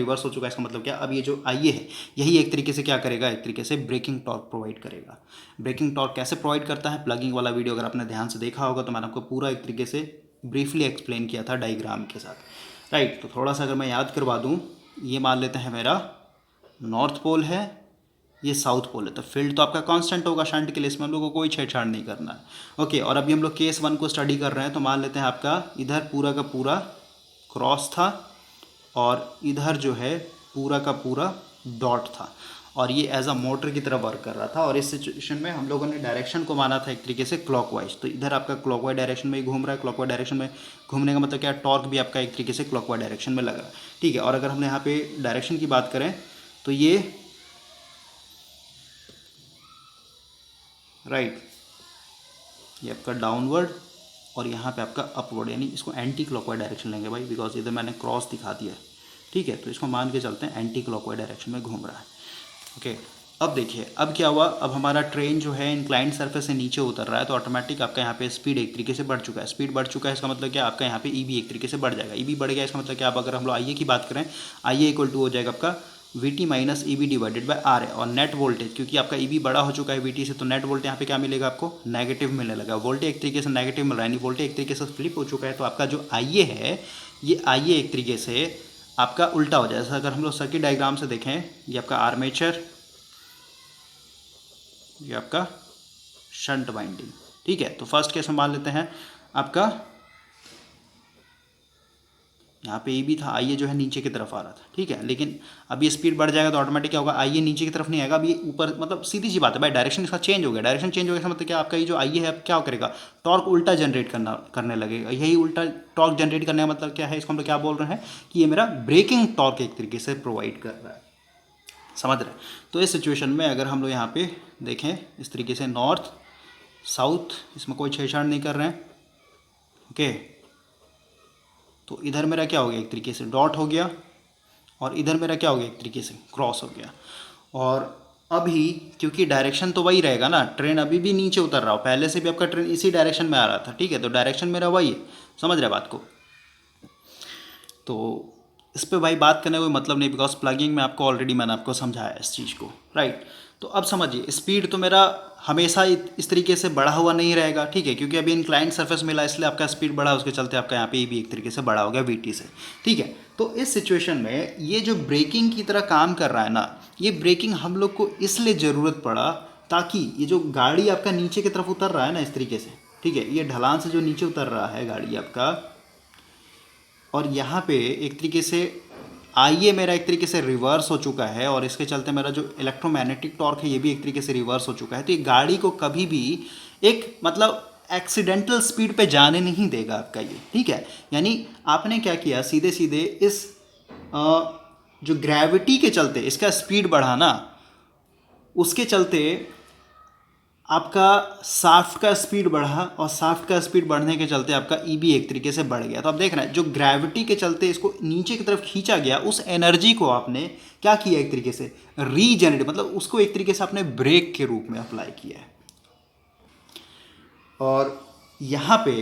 इसका मतलब क्या, अब ये जो IA है यही एक तरीके से क्या करेगा, एक तरीके से ब्रेकिंग टॉर्क प्रोवाइड करेगा। ब्रेकिंग टॉर्क कैसे प्रोवाइड करता है, प्लगिंग वाला वीडियो अगर आपने ध्यान से देखा होगा तो मैंने आपको पूरा एक तरीके से ब्रीफली एक्सप्लेन किया था डायग्राम के साथ, राइट। तो थोड़ा सा अगर मैं याद करवा दूँ, ये मान लेते हैं मेरा नॉर्थ पोल है, ये साउथ पोल है, तो फील्ड तो आपका कांस्टेंट होगा शंट के लिए, इसमें हम लोग को कोई छेड़छाड़ नहीं करना है, ओके। और अभी हम लोग केस 1 को स्टडी कर रहे हैं, तो मान लेते हैं आपका इधर पूरा का पूरा क्रॉस था और इधर जो है पूरा का पूरा डॉट था, और ये एज अ मोटर की तरह वर्क कर रहा था, और इस सिचुएशन में हम लोगों ने डायरेक्शन को माना था एक तरीके से क्लॉकवाइज, तो इधर आपका क्लॉकवाइज डायरेक्शन में ही घूम रहा है। क्लॉकवाइज डायरेक्शन में घूमने का मतलब क्या, टॉर्क भी आपका एक तरीके से क्लॉकवाइज डायरेक्शन में लग रहा है, ठीक है। और अगर हमने यहाँ पे डायरेक्शन की बात करें तो ये राइट, ये आपका डाउनवर्ड और यहाँ पे आपका अपवर्ड, यानी इसको एंटी क्लॉकवाइज डायरेक्शन लेंगे भाई, बिकॉज इधर मैंने क्रॉस दिखा दिया है, ठीक है। तो इसको मान के चलते हैं एंटी क्लॉकवाइज डायरेक्शन में घूम रहा है, ओके। अब देखिए अब क्या हुआ, अब हमारा ट्रेन जो है इंक्लाइंड सरफेस से नीचे उतर रहा है, तो ऑटोमेटिक आपका यहाँ पे स्पीड एक तरीके से बढ़ चुका है, स्पीड बढ़ चुका है, इसका मतलब क्या, आपका यहाँ पे EB एक तरीके से बढ़ जाएगा, EB बढ़ गया, इसका मतलब क्या, अब अगर हम लोग IA की बात करें, IA इक्वल टू हो जाएगा आपका VT minus EB divided by R है, और नेट वोल्टेज क्योंकि आपका EB बड़ा हो चुका है VT से, तो नेट वोल्टेज यहाँ पे क्या मिलेगा आपको, नेगेटिव मिलने लगा, वोल्टेज एक तरीके से नेगेटिव मिल रहा है, यानी वोल्टेज एक तरीके से फ्लिप हो चुका है, तो आपका जो IA है ये IA एक तरीके से आपका उल्टा हो जाए। जैसा अगर हम लोग सर्किट डायग्राम से देखें, ये आपका आर्मेचर, ये आपका शंट वाइंडिंग, ठीक है। तो फर्स्ट केस में मान लेते हैं आपका यहाँ पे EB था, IA जो है नीचे की तरफ आ रहा था, ठीक है। लेकिन अब ये स्पीड बढ़ जाएगा तो ऑटोमेटिक क्या होगा, IA नीचे की तरफ नहीं आएगा, अब ये ऊपर, मतलब सीधी सी बात है भाई, डायरेक्शन इसका चेंज हो गया, डायरेक्शन चेंज हो गया, इसका मतलब क्या, आपका ये जो IA है अब क्या करेगा, टॉर्क उल्टा जनरेट करने लगेगा। यही उल्टा टॉर्क जनरेट करने का मतलब क्या है, इसको हम लोग क्या बोल रहे हैं कि ये मेरा ब्रेकिंग टॉर्क एक तरीके से प्रोवाइड कर रहा है, समझ रहे हैं। तो इस सिचुएशन में अगर हम लोग यहाँ पे देखें इस तरीके से नॉर्थ साउथ, इसमें कोई छेड़छाड़ नहीं कर रहे हैं, ओके। तो इधर मेरा क्या हो गया, एक तरीके से डॉट हो गया, और इधर मेरा क्या हो गया, एक तरीके से क्रॉस हो गया। और अभी क्योंकि डायरेक्शन तो वही रहेगा ना, ट्रेन अभी भी नीचे उतर रहा हो, पहले से भी आपका ट्रेन इसी डायरेक्शन में आ रहा था, ठीक है, तो डायरेक्शन मेरा वही है, समझ रहे बात को। तो इस पर भाई बात करने का कोई मतलब नहीं, बिकॉज प्लगिंग में आपको ऑलरेडी मैंने आपको समझाया इस चीज़ को, राइट। तो अब समझिए स्पीड तो मेरा हमेशा इस तरीके से बढ़ा हुआ नहीं रहेगा, ठीक है, क्योंकि अभी इंक्लाइंड सरफेस मिला इसलिए आपका स्पीड बढ़ा, उसके चलते आपका यहाँ पे भी एक तरीके से बढ़ा हो गया VT से, ठीक है। तो इस सिचुएशन में ये जो ब्रेकिंग की तरह काम कर रहा है ना, ये ब्रेकिंग हम लोग को इसलिए ज़रूरत पड़ा ताकि ये जो गाड़ी आपका नीचे की तरफ उतर रहा है ना इस तरीके से, ठीक है, ये ढलान से जो नीचे उतर रहा है गाड़ी आपका, और यहाँ पे एक तरीके से IA मेरा एक तरीके से रिवर्स हो चुका है और इसके चलते मेरा जो इलेक्ट्रोमैग्नेटिक टॉर्क है ये भी एक तरीके से रिवर्स हो चुका है। तो ये गाड़ी को कभी भी एक मतलब एक्सीडेंटल स्पीड पे जाने नहीं देगा आपका ये, ठीक है। यानी आपने क्या किया, सीधे सीधे इस जो ग्रेविटी के चलते इसका स्पीड बढ़ाना, उसके चलते आपका शाफ्ट का स्पीड बढ़ा और शाफ्ट का स्पीड बढ़ने के चलते आपका ईबी एक तरीके से बढ़ गया। तो आप देख रहे हैं जो ग्रेविटी के चलते इसको नीचे की तरफ खींचा गया, उस एनर्जी को आपने क्या किया, एक तरीके से रीजनरेट, मतलब उसको एक तरीके से आपने ब्रेक के रूप में अप्लाई किया है। और यहाँ पे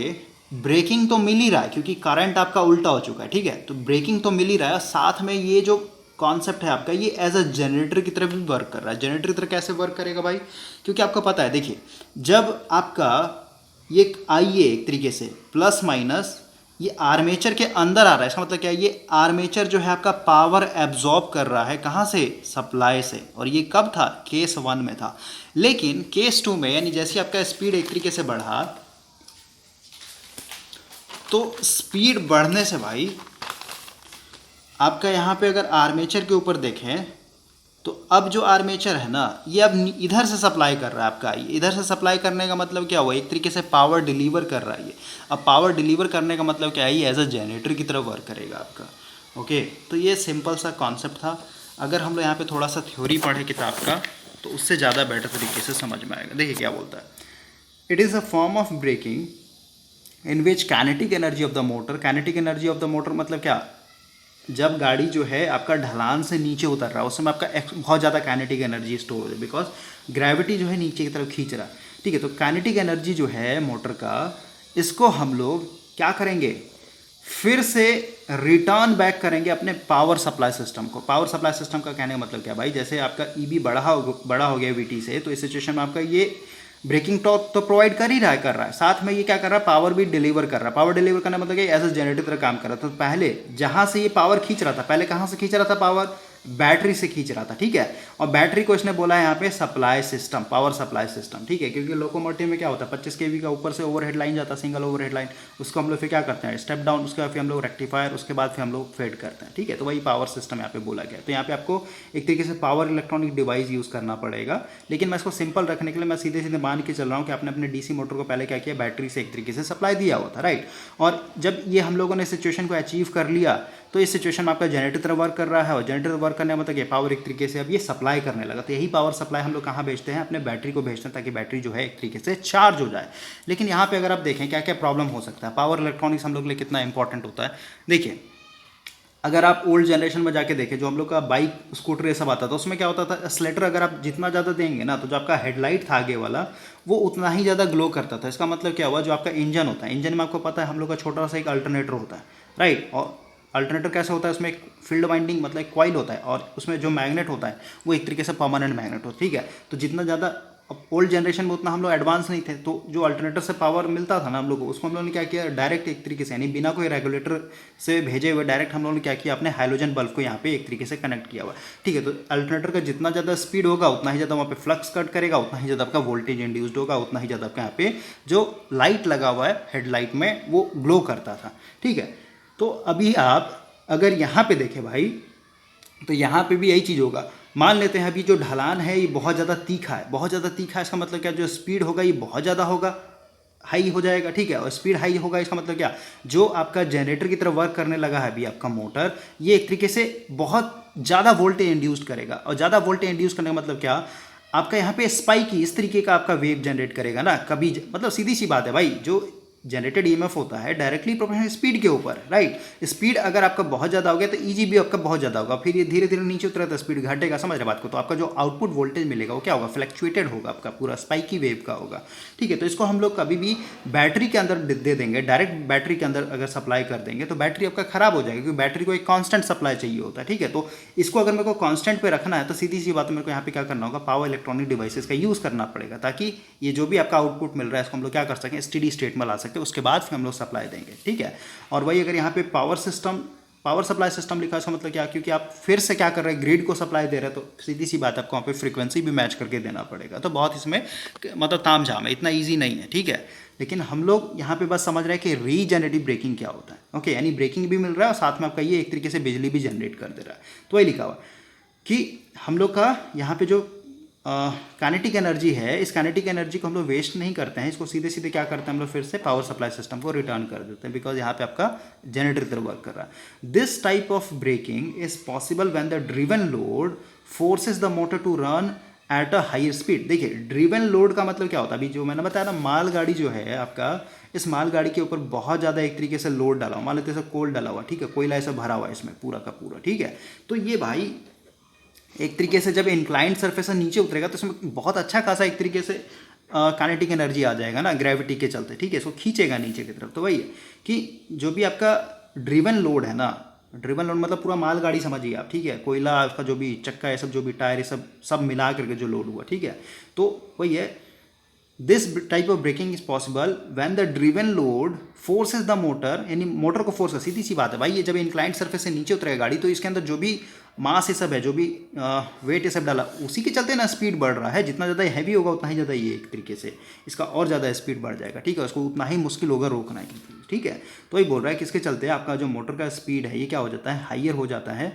ब्रेकिंग तो मिल ही रहा है क्योंकि करंट आपका उल्टा हो चुका है, ठीक है। तो ब्रेकिंग तो मिल ही रहा है, साथ में ये जो कॉन्सेप्ट है आपका ये एज अ जनरेटर की तरफ भी वर्क कर रहा है। जनरेटर की तरह कैसे वर्क करेगा भाई, क्योंकि आपको पता है, देखिए जब आपका ये IA एक तरीके से प्लस माइनस ये आर्मेचर के अंदर आ रहा है, इसका मतलब क्या है, ये आर्मेचर जो है आपका पावर एब्जॉर्ब कर रहा है, कहाँ से, सप्लाई से। और ये कब था, केस 1 में था। लेकिन केस 2 में यानी जैसे आपका स्पीड एक तरीके से बढ़ा, तो स्पीड बढ़ने से भाई आपका यहाँ पे अगर आर्मेचर के ऊपर देखें तो अब जो आर्मेचर है ना ये अब इधर से सप्लाई कर रहा है आपका, इधर से सप्लाई करने का मतलब क्या हुआ, एक तरीके से पावर डिलीवर कर रहा है ये। अब पावर डिलीवर करने का मतलब क्या है, ये एज अ जनरेटर की तरह वर्क करेगा आपका। ओके, तो ये सिंपल सा कॉन्सेप्ट था। अगर हम लोग यहाँ पे थोड़ा सा थ्योरी पढ़े किताब का तो उससे ज़्यादा बेटर तरीके से समझ में आएगा। देखिए क्या बोलता है, it is a form of braking in which kinetic energy of the motor, kinetic energy of the motor मतलब क्या, जब गाड़ी जो है आपका ढलान से नीचे उतर रहा है उस समय आपका बहुत ज़्यादा काइनेटिक एनर्जी स्टोर हो रही है, बिकॉज ग्रेविटी जो है नीचे की तरफ खींच रहा है, ठीक है। तो काइनेटिक एनर्जी जो है मोटर का, इसको हम लोग क्या करेंगे, फिर से रिटर्न बैक करेंगे अपने पावर सप्लाई सिस्टम को। पावर सप्लाई सिस्टम का कहने का मतलब क्या भाई, जैसे आपका ईबी बड़ा हो गया VT से, तो इस सिचुएशन में आपका ये ब्रेकिंग टॉर्क तो प्रोवाइड कर ही रहा है, कर रहा है, साथ में ये क्या कर रहा है, पावर भी डिलीवर कर रहा है। पावर डिलीवर करने मतलब एज ए जनरेटर तरह काम कर रहा था। तो पहले जहाँ से ये पावर खींच रहा था, पहले कहाँ से खींच रहा था पावर, बैटरी से खींच रहा था, ठीक है। और बैटरी को इसने बोला है यहाँ पे supply system, power supply system, ठीक है। क्योंकि लोकोमोटिव में क्या होता है, 25 kV का ऊपर से ओवरहेड लाइन जाता है, सिंगल ओवरहेड लाइन, उसको हम लोग फिर क्या करते हैं, स्टेप डाउन, उसके बाद फिर हम लोग रेक्टिफायर, उसके बाद फिर हम लोग फेड करते हैं, ठीक है। तो वही पावर सिस्टम यहाँ पे बोला गया। तो यहाँ पे आपको एक तरीके से पावर इलेक्ट्रॉनिक डिवाइस यूज़ करना पड़ेगा, लेकिन मैं इसको सिंपल रखने के लिए मैं सीधे सीधे मान के चल रहा हूँ कि आपने अपने DC मोटर को पहले क्या किया, बैटरी से एक तरीके से सप्लाई दिया हुआ था, राइट। और जब ये हम लोगों ने सिचुएशन को अचीव कर लिया तो इस सिचुएशन में आपका जनरेटर तरह वर्क कर रहा है, और जनरेटर वर्क करने का मतलब ये पावर एक तरीके से अब ये सप्लाई करने लगा। तो यही पावर सप्लाई हम लोग कहाँ भेजते हैं, अपने बैटरी को भेजते हैं, ताकि बैटरी जो है एक तरीके से चार्ज हो जाए। लेकिन यहाँ पे अगर आप देखें क्या क्या प्रॉब्लम हो सकता है, पावर इलेक्ट्रॉनिक्स हम लोग के लिए कितना इंपॉर्टेंट होता है। देखिए अगर आप ओल्ड जनरेशन में जाके देखें, जो हम लोग का बाइक स्कूटर ये सब आता था, उसमें क्या होता था, एक्सलेटर अगर आप जितना ज़्यादा देंगे ना, तो जो आपका हेडलाइट था आगे वाला वो उतना ही ज़्यादा ग्लो करता था। इसका मतलब क्या हुआ, जो आपका इंजन होता है, इंजन में आपको पता है हम लोग का छोटा सा एक अल्टरनेटर होता है, राइट। और अल्टरनेटर कैसा होता है, उसमें एक फील्ड वाइंडिंग मतलब एक कॉइल होता है, और उसमें जो मैग्नेट होता है वो एक तरीके से परमानेंट मैग्नेट होता है, ठीक है। तो जितना ज़्यादा, अब ओल्ड जनरेशन में उतना हम लोग एडवांस नहीं थे, तो जो अल्टरनेटर से पावर मिलता था ना हम लोग को, उसको हम लोगों ने क्या किया, डायरेक्ट एक तरीके से, यानी बिना कोई रेगुलेटर से भेजे हुए डायरेक्ट हम लोगों ने क्या किया, अपने हाइलोजन बल्ब को यहाँ पे एक तरीके से कनेक्ट किया हुआ, ठीक है। तो अल्टरनेटर का जितना ज़्यादा स्पीड होगा उतना ही ज़्यादा वहाँ पे फ्लक्स कट करेगा, उतना ही ज़्यादा आपका वोल्टेज इंड्यूस्ड होगा, उतना ही ज़्यादा आपका यहाँ पे जो लाइट लगा हुआ है हेडलाइट में वो ग्लो करता था, ठीक है। तो अभी आप अगर यहाँ पे देखें भाई, तो यहाँ पे भी यही चीज़ होगा। मान लेते हैं अभी जो ढलान है ये बहुत ज़्यादा तीखा है, बहुत ज़्यादा तीखा है, इसका मतलब क्या, जो स्पीड होगा ये बहुत ज़्यादा होगा, हाई हो जाएगा, ठीक है। और स्पीड हाई होगा, इसका मतलब क्या, जो आपका जनरेटर की तरह वर्क करने लगा है अभी आपका मोटर, ये एक तरीके से बहुत ज़्यादा वोल्टेज इंड्यूस्ड करेगा। और ज़्यादा वोल्टेज इंड्यूस करने का मतलब क्या, आपका यहाँ पे स्पाइकी इस तरीके का आपका वेव जनरेट करेगा ना, कभी मतलब सीधी सी बात है भाई, जो जनरेटेड ईएमएफ होता है डायरेक्टली प्रोपोर्शनल स्पीड के ऊपर, राइट। स्पीड अगर आपका बहुत ज़्यादा हो गया तो ईजी भी आपका बहुत ज़्यादा होगा, फिर ये धीरे धीरे नीचे उतरा तो स्पीड घटेगा, समझ रहे बात को। तो आपका जो आउटपुट वोल्टेज मिलेगा वो क्या होगा, फ्लक्चुएटेड होगा, आपका पूरा स्पाइकी वेव का होगा, ठीक है। तो इसको हम लोग कभी भी बैटरी के अंदर दे देंगे, डायरेक्ट बैटरी के अंदर अगर सप्लाई कर देंगे तो बैटरी आपका खराब हो जाएगी, क्योंकि बैटरी को एक कॉन्स्टेंट सप्लाई चाहिए होता है, ठीक है। तो इसको अगर मेरे को कॉन्स्टेंट पे रखना है तो सीधी सी बात है, मेरे को यहाँ पे क्या करना होगा, पावर इलेक्ट्रॉनिक डिवाइसेस का यूज़ करना पड़ेगा, ताकि ये जो भी आपका आउटपुट मिल रहा है इसको हम लोग क्या कर सकें, स्टेडी स्टेट में ला सकते हैं, उसके बाद फिर हम लोग सप्लाई देंगे, ठीक है। और वही अगर यहाँ पे power system power supply system लिखा है, इसका मतलब क्या, क्योंकि आप फिर से क्या कर रहे हैं, ग्रिड को सप्लाई दे रहे हैं, तो सीधी सी बात है आपको वहाँ पे फ्रीक्वेंसी भी मैच करके देना पड़ेगा। तो बहुत इसमें मतलब ताम झाम है, इतना ईजी नहीं है, ठीक है। लेकिन हम लोग यहाँ पे बस समझ रहे हैं कि रीजेनरेटिव ब्रेकिंग क्या होता है। ओके, यानी ब्रेकिंग भी मिल रहा है और साथ में आपका ये एक तरीके से बिजली भी जनरेट कर दे रहा है। तो वही लिखा हुआ कि हम लोग का यहाँ पे जो काइनेटिक एनर्जी है, इस काइनेटिक एनर्जी को हम लोग वेस्ट नहीं करते हैं, इसको सीधे सीधे क्या करते हैं हम लोग, फिर से पावर सप्लाई सिस्टम को रिटर्न कर देते हैं, बिकॉज यहाँ पे आपका जनरेटर की तरह वर्क कर रहा है। This type of braking is possible when the driven load forces the motor to run at a higher speed. देखिए, ड्रिवन लोड का मतलब क्या होता है, अभी जो मैंने बताया ना, मालगाड़ी जो है आपका, इस मालगाड़ी के ऊपर बहुत ज़्यादा एक तरीके से लोड डाला हुआ, मान लेते हैं कोल डाला हुआ, ठीक है, कोयला ऐसा भरा हुआ है इसमें पूरा का पूरा, ठीक है। तो ये भाई एक तरीके से जब इंक्लाइंड सरफेस से नीचे उतरेगा तो इसमें बहुत अच्छा खासा एक तरीके से काइनेटिक एनर्जी आ जाएगा ना, ग्रेविटी के चलते, ठीक है, इसको खींचेगा नीचे की तरफ। तो वही है कि जो भी आपका ड्रिवन लोड है ना, ड्रिवन लोड मतलब पूरा मालगाड़ी समझिए आप, ठीक है, कोयला, उसका जो भी चक्का है, सब जो भी टायर है, सब सब मिला करके जो लोड हुआ, ठीक है। तो वही है, this type of braking is possible when the driven load forces the motor, यानी मोटर को फोर्स कर, सीधी सी बात है भाई, ये जब इंक्लाइंड सरफेस से नीचे उतरेगा गाड़ी, तो इसके अंदर जो भी मास ये सब है, जो भी वेट ये सब डाला, उसी के चलते ना स्पीड बढ़ रहा है। जितना ज़्यादा हैवी होगा उतना ही ज़्यादा ये एक तरीके से इसका और ज़्यादा स्पीड बढ़ जाएगा, ठीक है, उसको उतना ही मुश्किल होगा रोकना है, ठीक है। तो ये बोल रहा है कि इसके चलते आपका जो मोटर का स्पीड है ये क्या हो जाता है, हाइयर हो जाता है।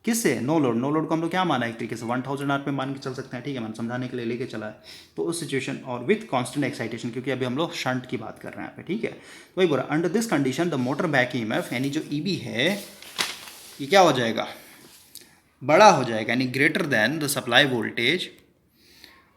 किससे, नो लोड, नो लोड को हम लोग क्या माना है, एक तरीके से 1000 आर पे मान के चल सकते हैं, ठीक है, मैंने समझाने के लिए लेके चला है। तो उस सिचुएशन और विथ कांस्टेंट एक्साइटेशन, क्योंकि अभी हम लोग शंट की बात कर रहे हैं यहाँ पे, ठीक है। तो वही बोला, under this condition the motor back EMF, यानी जो ईबी है ये क्या हो जाएगा, बड़ा हो जाएगा, यानी greater than the supply voltage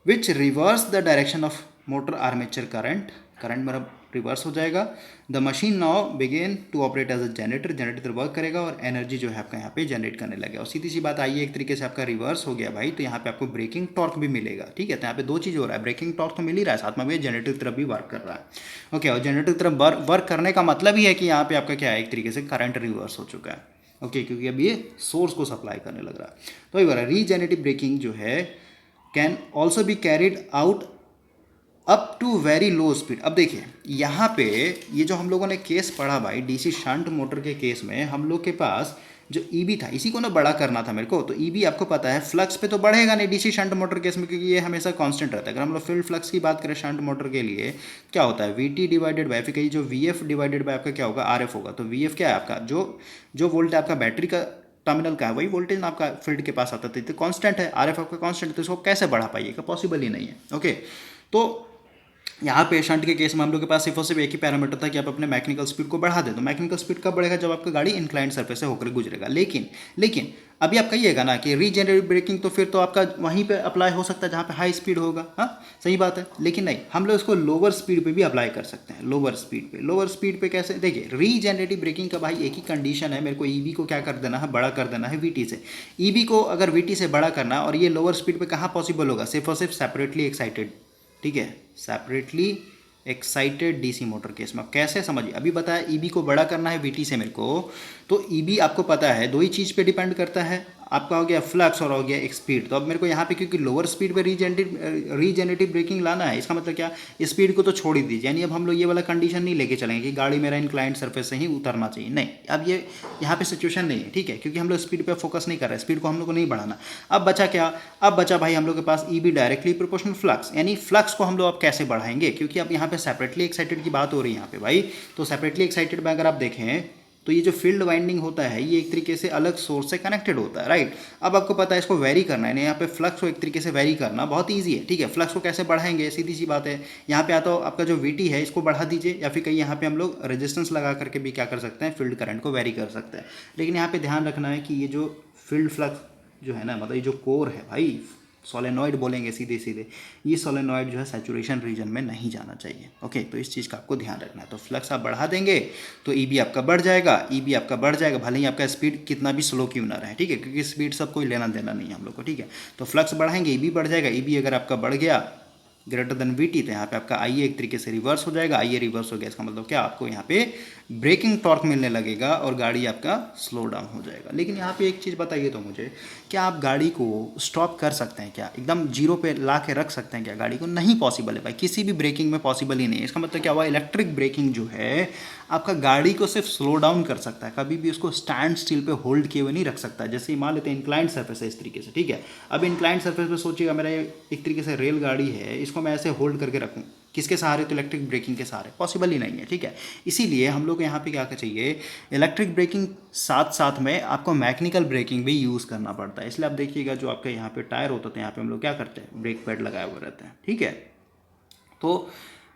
which reverse the direction of motor armature current, current मेरा रिवर्स हो जाएगा। The machine now begin to operate as a generator, generator work करेगा और एनर्जी जो है आपका यहाँ पे जनरेट करने लगेगा। और सीधी सी बात आई है, एक तरीके से आपका रिवर्स हो गया भाई, तो यहाँ पे आपको ब्रेकिंग टॉर्क भी मिलेगा, ठीक है। तो यहाँ पे दो चीज़ हो रहा है, ब्रेकिंग टॉर्क तो मिल ही रहा है, साथ में भी जनरेटर की तरफ भी वर्क कर रहा है। ओके, और जनरेटर की तरफ वर्क करने का मतलब ही है कि यहाँ पे आपका क्या है, एक तरीके से करंट रिवर्स हो चुका है, ओके, क्योंकि अब ये सोर्स को सप्लाई करने लग रहा है। तो ये बोला, रीजेनरेटिव ब्रेकिंग जो है can also be carried out up to very low speed. अब देखिए यहाँ पे ये जो हम लोगों ने केस पढ़ा भाई, डीसी शंट मोटर के केस में हम लोग के पास जो ईबी था, इसी को ना बड़ा करना था मेरे को। तो ईबी आपको पता है फ्लक्स पे तो बढ़ेगा नहीं डीसी शंट मोटर केस में, क्योंकि ये हमेशा कांस्टेंट रहता है। अगर हम लोग फील्ड फ्लक्स की बात करें शंट मोटर के लिए, क्या होता है, वीटी डिवाइडेड बाय, फिर कहीं जो वीएफ डिवाइडेड बाय आपका क्या होगा, आरएफ होगा। तो वीएफ क्या है आपका, जो वोल्ट आपका बैटरी का टर्मिनल का है, वही वोल्टेज ना आपका फील्ड के पास आता था, तो कांस्टेंट है, आरएफ आपका कांस्टेंट, तो इसको कैसे बढ़ा पाइएगा, पॉसिबल ही नहीं है। ओके, तो यहाँ पे शंट के केस में हम लोग के पास सिर्फ और सिर्फ एक ही पैरामीटर था कि आप अपने मैकेनिकल स्पीड को बढ़ा दें। तो मैकेनिकल स्पीड कब बढ़ेगा, जब आपका गाड़ी इंक्लाइंड सरफेस से होकर गुजरेगा। लेकिन अभी आप कहिएगा ना कि रीजेनरेटिव ब्रेकिंग, तो फिर तो आपका वहीं पे अप्लाई हो सकता है जहाँ पे हाई स्पीड होगा, हाँ सही बात है। लेकिन नहीं, हम लोग इसको लोअर स्पीड पे भी अप्लाई कर सकते हैं। लोअर स्पीड पे कैसे, देखिए रीजेनरेटिव ब्रेकिंग का भाई एक ही कंडीशन है, मेरे को ईबी को क्या कर देना है, बड़ा कर देना है वीटी से। ईबी को अगर वीटी से बड़ा करना, और ये लोअर स्पीड पे कहाँ पॉसिबल होगा, सिर्फ और सिर्फ सेपरेटली एक्साइटेड, ठीक है, separately excited DC motor case में। कैसे समझिए, अभी बताया ईबी को बड़ा करना है वीटी से मेरे को, तो ईबी आपको पता है दो ही चीज़ पे डिपेंड करता है, आपका हो गया फ्लक्स और हो गया एक स्पीड। तो अब मेरे को यहाँ पे क्योंकि लोअर स्पीड पे रीजेनरेटिव ब्रेकिंग लाना है, इसका मतलब क्या, स्पीड को तो छोड़ ही दीजिए, यानी अब हम लोग ये वाला कंडीशन नहीं लेके चलेंगे कि गाड़ी मेरा इंक्लाइंड सरफेस से ही उतरना चाहिए, नहीं, अब ये यहाँ पे सिचुएशन नहीं है, ठीक है, क्योंकि हम लोग स्पीड पे फोकस नहीं कर रहे हैं, स्पीड को हम लोग को नहीं बढ़ाना। अब बचा क्या, अब बचा भाई हम लोग के पास ईबी डायरेक्टली प्रोपोर्शनल फ्लक्स, यानी फ्लक्स को हम लोग अब कैसे बढ़ाएंगे, क्योंकि अब यहाँ पे सेपरेटली एक्साइटेड की बात हो रही है यहाँ पे भाई। तो सेपरेटली एक्साइटेड में अगर आप देखें तो ये जो फील्ड वाइंडिंग होता है ये एक तरीके से अलग सोर्स से कनेक्टेड होता है, राइट। अब आपको पता है इसको वेरी करना है, यहाँ पे फ्लक्स को एक तरीके से वेरी करना बहुत ईजी है, ठीक है। फ्लक्स को कैसे बढ़ाएंगे, सीधी सी बात है, यहाँ पे आता हो आपका जो वीटी है इसको बढ़ा दीजिए, या फिर कहीं यहाँ पे हम लोग रेजिस्टेंस लगा करके भी क्या कर सकते हैं, फील्ड करंट को वेरी कर सकते हैं। लेकिन यहाँ पे ध्यान रखना है कि ये जो फील्ड फ्लक्स जो है ना, मतलब ये जो कोर है भाई, सोलेनॉइड बोलेंगे सीधे सीधे, ये सोलेनॉइड जो है सैचुरेशन रीजन में नहीं जाना चाहिए। ओके, तो इस चीज़ का आपको ध्यान रखना है। तो फ्लक्स आप बढ़ा देंगे तो ईबी आपका बढ़ जाएगा, ईबी आपका बढ़ जाएगा, भले ही आपका स्पीड कितना भी स्लो क्यों ना रहे, ठीक है, क्योंकि स्पीड सब कोई लेना देना नहीं है हम लोग को, ठीक है। तो फ्लक्स बढ़ाएंगे, ईबी बढ़ जाएगा, ईबी अगर आपका बढ़ गया ग्रेटर देन वीटी, तो यहाँ पे आपका आईए एक तरीके से रिवर्स हो जाएगा। आईए रिवर्स हो गया, इसका मतलब क्या, आपको यहाँ पे ब्रेकिंग टॉर्क मिलने लगेगा और गाड़ी आपका स्लो डाउन हो जाएगा। लेकिन यहाँ पे एक चीज़ बताइए तो मुझे, क्या आप गाड़ी को स्टॉप कर सकते हैं क्या, एकदम जीरो पे ला के रख सकते हैं क्या गाड़ी को? नहीं पॉसिबल है भाई, किसी भी ब्रेकिंग में पॉसिबल ही नहीं है। इसका मतलब क्या हुआ, इलेक्ट्रिक ब्रेकिंग जो है आपका गाड़ी को सिर्फ स्लो डाउन कर सकता है, कभी भी उसको स्टैंड स्टिल पे होल्ड किए हुए नहीं रख सकता। जैसे मान लेते हैं इंक्लाइंड सर्फेस है इस तरीके से, ठीक है। अब इंक्लाइंड सर्फेस पे सोचिएगा मेरा एक तरीके से रेल गाड़ी है, इसको मैं ऐसे होल्ड करके रखूँ, किसके सहारे, तो इलेक्ट्रिक ब्रेकिंग के सहारे, पॉसिबल ही नहीं है, ठीक है। इसीलिए हम लोग को यहाँ पे क्या चाहिए, इलेक्ट्रिक ब्रेकिंग साथ साथ में आपको मैकेनिकल ब्रेकिंग भी यूज़ करना पड़ता है। इसलिए आप देखिएगा जो आपके यहाँ पे टायर होते हैं, यहाँ पे हम लोग क्या करते हैं, ब्रेक पैड लगाए हुए रहते हैं, ठीक है। तो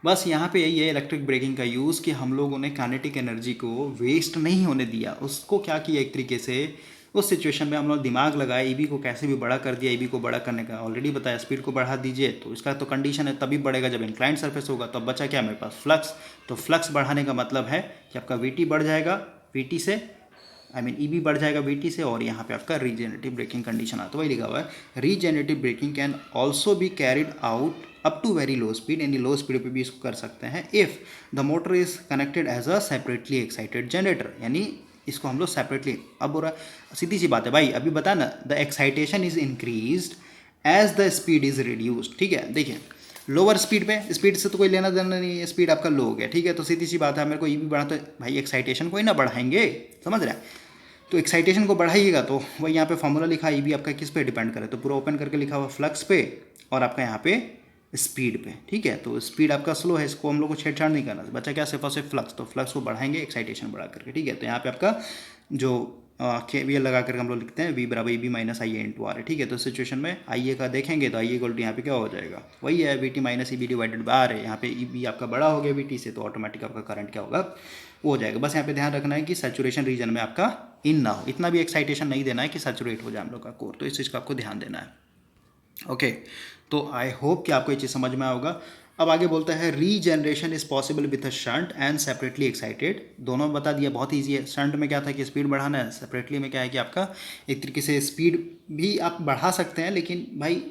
बस यहाँ पे यही है इलेक्ट्रिक ब्रेकिंग का यूज़, कि हम लोगों ने काइनेटिक एनर्जी को वेस्ट नहीं होने दिया। उसको क्या किया, एक तरीके से उस सिचुएशन में हम लोग दिमाग लगाए, ईबी को कैसे भी बड़ा कर दिया। ईबी को बड़ा करने का ऑलरेडी बताया, स्पीड को बढ़ा दीजिए, तो इसका तो कंडीशन है तभी बढ़ेगा जब इंक्लाइंड सरफेस होगा। तो अब बचा क्या मेरे पास, फ्लक्स। तो फ्लक्स बढ़ाने का मतलब है कि आपका वीटी बढ़ जाएगा, वीटी से ईबी बढ़ जाएगा वीटी से, और यहाँ पे आपका रीजेनरेटिव ब्रेकिंग कंडीशन आता है, वही लिखा हुआ है। Regenerative braking can also be carried out up to very low speed, यानी लो स्पीड पे भी इसको कर सकते हैं, if the motor is connected as a separately excited generator, यानी इसको हम लोग सेपरेटली। अब हो रहा सीधी सी बात है भाई, अभी बता ना, the excitation is increased as the speed is reduced, ठीक है। देखिए लोअर स्पीड पे, स्पीड से तो कोई लेना देना नहीं है, स्पीड आपका लो हो गया, ठीक है। तो सीधी सी बात है, मेरे को ये भी बढ़ा, तो भाई एक्साइटेशन को ही ना बढ़ाएंगे, समझ रहे हैं। तो एक्साइटेशन को बढ़ाइएगा, तो वही यहाँ पे फॉर्मूला लिखा है, ये भी आपका किस पे डिपेंड करे, तो पूरा ओपन करके लिखा हुआ फ्लक्स पे और आपका यहाँ पे स्पीड पे, ठीक है। तो स्पीड आपका स्लो है, इसको हम लोग को छेड़छाड़ नहीं करना, बचा क्या, सिर्फ और सिर्फ फ्लक्स। तो फ्लक्स को बढ़ाएंगे एक्साइटेशन बढ़ा करके, ठीक है। तो यहाँ पे आपका जो KVL लगा करके हम लोग लिखते हैं V बराबर EB minus IA into R है, ठीक है। तो सिचुएशन में IA का देखेंगे तो IA इक्वल टू यहाँ पे क्या हो जाएगा, वही है VT minus EB divided bye R है। यहाँ पे EB आपका बड़ा हो गया VT से, तो ऑटोमेटिक आपका करंट क्या होगा, वो हो जाएगा। बस यहाँ पे ध्यान रखना है कि सैचुरेशन रीजन में आपका इन ना हो, इतना भी एक्साइटेशन नहीं देना है कि सैचुरेट हो जाए हम लोग का कोर, तो इस चीज़ का आपको ध्यान देना है। ओके, तो आई होप कि आपको ये चीज़ समझ में आएगा। अब आगे बोलता है regeneration is possible with a shunt and separately excited, दोनों बता दिया, बहुत ईजी है। शंट में क्या था कि स्पीड बढ़ाना है, सेपरेटली में क्या है कि आपका एक तरीके से स्पीड भी आप बढ़ा सकते हैं, लेकिन भाई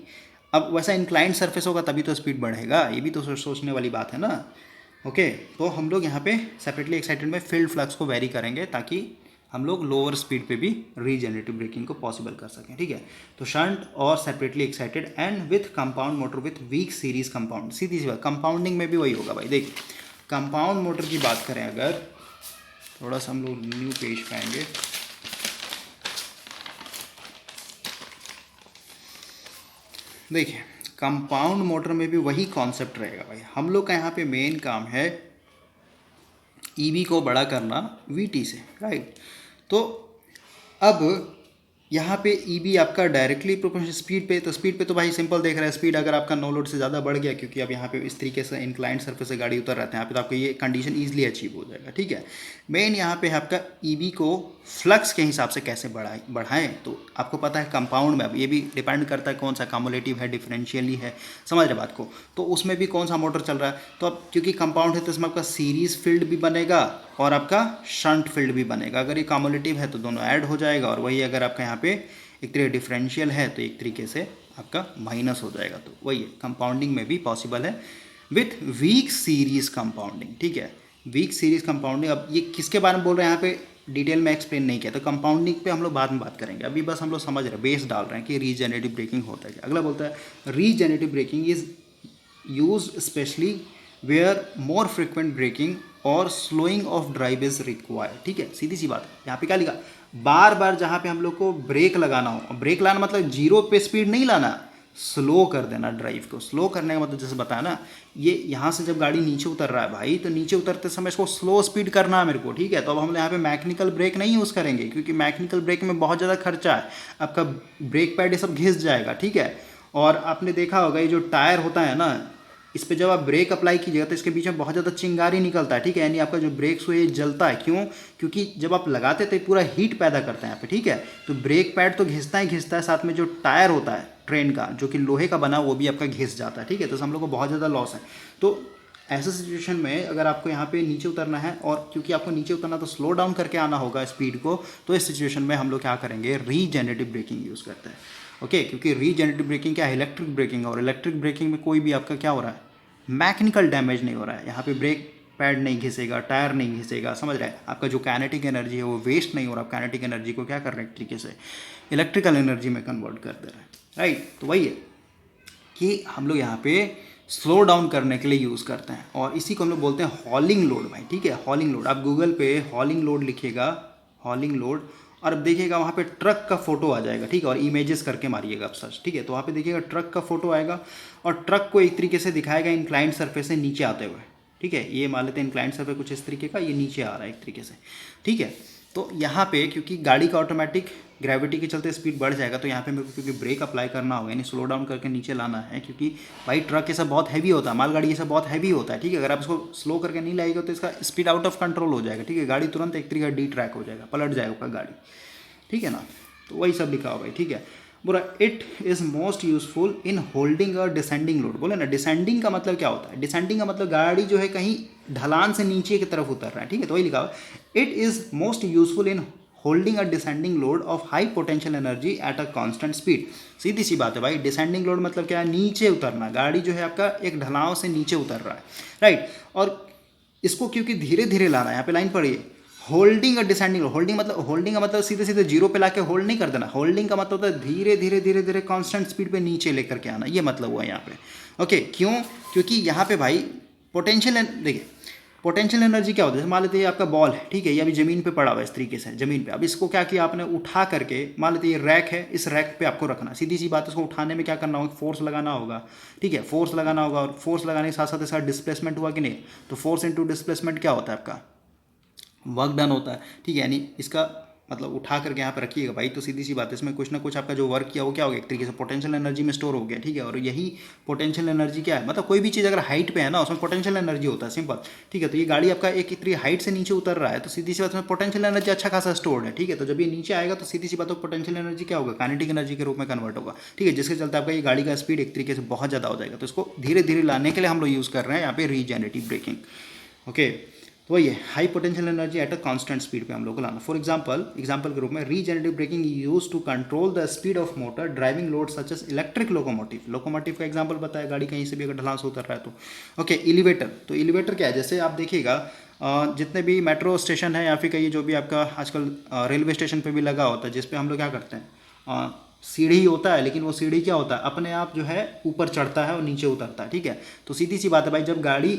अब वैसा इंक्लाइंड सरफेस होगा तभी तो स्पीड बढ़ेगा, ये भी तो सोचने वाली बात है ना। ओके, तो हम लोग यहाँ पे सेपरेटली एक्साइटेड में फील्ड फ्लक्स को वेरी करेंगे ताकि हम लोग लोअर स्पीड पे भी रीजनरेटिव ब्रेकिंग को पॉसिबल कर सकें, ठीक है। तो शंट और separately excited and with compound motor with weak series compound, सीधी सी बात, कंपाउंडिंग में भी वही होगा भाई। देखिए कंपाउंड मोटर की बात करें अगर, थोड़ा सा हम लोग न्यू पेज पाएंगे, देखिए कंपाउंड मोटर में भी वही कॉन्सेप्ट रहेगा भाई। हम लोग का यहाँ पे मेन काम है ईबी को बड़ा करना वीटी से, राइट। तो अब यहाँ पे ईबी आपका डायरेक्टली प्रोपोर्शनल स्पीड पे, तो स्पीड पे तो भाई सिंपल देख रहा है, स्पीड अगर आपका नो लोड से ज़्यादा बढ़ गया, क्योंकि अब यहाँ पे इस तरीके से इंक्लाइंड सरफेस से गाड़ी उतर रहते हैं यहाँ पे, तो आपको ये कंडीशन ईजिली अचीव हो जाएगा, ठीक है। मेन यहाँ पे आपका ईबी को फ्लक्स के हिसाब से कैसे बढ़ाएं, तो आपको पता है कंपाउंड में अब ये भी डिपेंड करता है कौन सा कम्युलेटिव है, डिफरेंशियली है, समझ रहे बात को। तो उसमें भी कौन सा मोटर चल रहा है, तो अब क्योंकि कंपाउंड है तो इसमें आपका सीरीज फील्ड भी बनेगा और आपका शंट फील्ड भी बनेगा। अगर ये कम्युलेटिव है तो दोनों ऐड हो जाएगा, और वही अगर आपका यहाँ पे एक तरीके डिफरेंशियल है तो एक तरीके से आपका माइनस हो जाएगा। तो वही है, कंपाउंडिंग में भी पॉसिबल है विथ वीक सीरीज कंपाउंडिंग, ठीक है। वीक सीरीज कंपाउंडिंग, अब ये किसके बारे में बोल रहे हैं यहाँ पे डिटेल में एक्सप्लेन नहीं किया, तो कंपाउंडिंग पे हम लोग बाद में बात करेंगे, अभी बस हम लोग समझ रहे हैं, बेस डाल रहे हैं कि रीजनरेटिव ब्रेकिंग होता है। अगला बोलता है regenerative braking is use specially where more frequent braking और slowing of drive is required, ठीक है। सीधी सी बात है, यहाँ पे क्या लिखा, बार बार जहाँ पे हम लोग को ब्रेक लगाना हो, ब्रेक लाना मतलब जीरो पे स्पीड नहीं लाना, स्लो कर देना ड्राइव को। स्लो करने का मतलब जैसे बताया ना, ये यहाँ से जब गाड़ी नीचे उतर रहा है भाई, तो नीचे उतरते समय इसको स्लो स्पीड करना है मेरे को, ठीक है। तो अब हम यहाँ पे मैकेनिकल ब्रेक नहीं यूज़ करेंगे, क्योंकि मैकेनिकल ब्रेक में बहुत ज़्यादा खर्चा है, आपका ब्रेक पैड ये सब घिस जाएगा, ठीक है। और आपने देखा होगा ये जो टायर होता है ना, इस पर जब आप ब्रेक अप्लाई कीजिएगा तो इसके बीच में बहुत ज़्यादा चिंगारी निकलता है, ठीक है। यानी आपका जो ब्रेक्स हो ये जलता है, क्यों, क्योंकि जब आप लगाते तो पूरा हीट पैदा करता है यहाँ पे, ठीक है। तो ब्रेक पैड तो घिसता ही घिसता है, साथ में जो टायर होता है ट्रेन का जो कि लोहे का बना वो भी आपका घिस जाता है, ठीक है। तो हम लोग को बहुत ज़्यादा लॉस है। तो ऐसे सिचुएशन में अगर आपको यहाँ पे नीचे उतरना है, और क्योंकि आपको नीचे उतरना तो स्लो डाउन करके आना होगा स्पीड को, तो इस सिचुएशन में हम लोग क्या करेंगे, रीजनरेटिव ब्रेकिंग यूज़ करते हैं। ओके, क्योंकि रीजनरेटिव ब्रेकिंग क्या है, इलेक्ट्रिक ब्रेकिंग, और इलेक्ट्रिक ब्रेकिंग में कोई भी आपका क्या हो रहा है, मैकेनिकल डैमेज नहीं हो रहा है। यहाँ पे ब्रेक पैड नहीं घिसेगा, टायर नहीं घिसेगा, समझ रहे हैं। आपका जो काइनेटिक एनर्जी है वो वेस्ट नहीं हो रहा, आप काइनेटिक एनर्जी को क्या कर रहे हैं एक तरीके से इलेक्ट्रिकल एनर्जी में कन्वर्ट कर दे रहे हैं, राइट। तो वही है कि हम लोग यहाँ पे स्लो डाउन करने के लिए यूज़ करते हैं, और इसी को हम लोग बोलते हैं हॉलिंग लोड भाई, ठीक है। हॉलिंग लोड, आप गूगल पे हॉलिंग लोड लिखिएगा, हॉलिंग लोड, और अब देखिएगा वहाँ पे ट्रक का फोटो आ जाएगा, ठीक है, और इमेजेस करके मारिएगा आप सर्च, ठीक है। तो वहाँ पे देखिएगा ट्रक का फोटो आएगा, और ट्रक को एक तरीके से दिखाएगा इंक्लाइंड सरफेस से नीचे आते हुए, ठीक है। ये मान लेते हैं इंक्लाइंड सरफेस कुछ इस तरीके का, ये नीचे आ रहा है एक तरीके से, ठीक है। तो यहाँ पे क्योंकि गाड़ी का ऑटोमेटिक ग्रेविटी के चलते स्पीड बढ़ जाएगा, तो यहाँ पे मेरे को क्योंकि ब्रेक अप्लाई करना होगा, यानी स्लो डाउन करके नीचे लाना है, क्योंकि भाई ट्रक ये सब बहुत हैवी होता है, मालगाड़ी ये सब बहुत हैवी होता है, ठीक है। अगर आप इसको स्लो करके नहीं लाएगा तो इसका स्पीड आउट ऑफ कंट्रोल हो जाएगा, ठीक है। गाड़ी तुरंत एक तरीके का डी ट्रैक हो जाएगा, पलट जाएगा गाड़ी, ठीक है ना। तो वही सब लिखा हुआ भाई, ठीक है। बोला it is most useful in holding a descending load. बोले ना, डिसेंडिंग का मतलब क्या होता है, डिसेंडिंग का मतलब गाड़ी जो है कहीं ढलान से नीचे की तरफ उतर रहा है, ठीक है। तो वही लिखा हुआ, it is most useful in holding a descending load of high potential energy at a constant speed. सीधी सी बात है भाई, डिसेंडिंग लोड मतलब क्या है, नीचे उतरना, गाड़ी जो है आपका एक ढलाव से नीचे उतर रहा है, राइट। और इसको क्योंकि धीरे धीरे लाना है, यहाँ पे लाइन पढ़िए, होल्डिंग और डिसेंडिंग। होल्डिंग का मतलब सीधे सीधे जीरो पे लाके होल्ड नहीं कर देना, होल्डिंग का मतलब होता है धीरे धीरे धीरे धीरे कांस्टेंट स्पीड पे नीचे लेकर के आना, ये मतलब हुआ यहाँ पे। ओके, क्यों, क्योंकि यहाँ पे भाई पोटेंशियल, देखिए पोटेंशियल एनर्जी क्या होता है, मान लेते हैं आपका बॉल है, ठीक है, ये अभी ज़मीन पे पड़ा हुआ है इस तरीके से ज़मीन पे। अब इसको क्या किया आपने, उठा करके, मान लेते ये रैक है, इस रैक पे आपको रखना, सीधी सी बात है, इसको उठाने में क्या करना होगा, फोर्स लगाना होगा, ठीक है, फोर्स लगाना होगा। और फोर्स लगाने के साथ साथ इसका डिस्प्लेसमेंट हुआ कि नहीं, तो फोर्स इंटू डिस्प्लेसमेंट क्या होता है आपका, वर्क डन होता है, ठीक है। यानी इसका मतलब उठा करके यहाँ पे रखिएगा भाई, तो सीधी सी बात है, इसमें कुछ ना कुछ आपका जो वर्क किया वो क्या हो गया, एक तरीके से पोटेंशियल एनर्जी में स्टोर हो गया, ठीक है। और यही पोटेंशियल एनर्जी क्या है, मतलब कोई भी चीज़ अगर हाइट पे है ना, उसमें पोटेंशियल एनर्जी होता है, सिंपल, ठीक है। तो ये गाड़ी आपका एक इतनी हाइट से नीचे उतर रहा है, तो सीधी सी बात में पोटेंशियल एनर्जी अच्छा खासा स्टोर्ड है, ठीक है। तो जब ये नीचे आएगा तो सीधी सी बात हो, पोटेंशियल एनर्जी क्या होगा, काइनेटिक एनर्जी के रूप में कन्वर्ट होगा, ठीक है, जिसके चलते आपका ये गाड़ी का स्पीड एक तरीके से बहुत ज़्यादा हो जाएगा। तो इसको धीरे धीरे लाने के लिए हम लोग यूज़ कर रहे हैं यहाँ पे रीजनरेटिव ब्रेकिंग, ओके। तो वही है, high potential energy at a constant speed पे हम लोग को लाना। फॉर एग्जांपल के रूप में regenerative braking use to control the speed of motor driving load such as electric locomotive का एग्जांपल बताया, गाड़ी कहीं से भी अगर ढलान से उतर रहा है तो। ओके, एलिवेटर, तो एलिवेटर क्या है, जैसे आप देखिएगा जितने भी मेट्रो स्टेशन है या फिर कहीं जो भी आपका आजकल रेलवे स्टेशन पे भी लगा होता है, जिसपे हम लोग क्या करते हैं, सीढ़ी होता है, लेकिन वो सीढ़ी क्या होता है, अपने आप जो है ऊपर चढ़ता है और नीचे उतरता है, ठीक है। तो सीधी सी बात है भाई, जब गाड़ी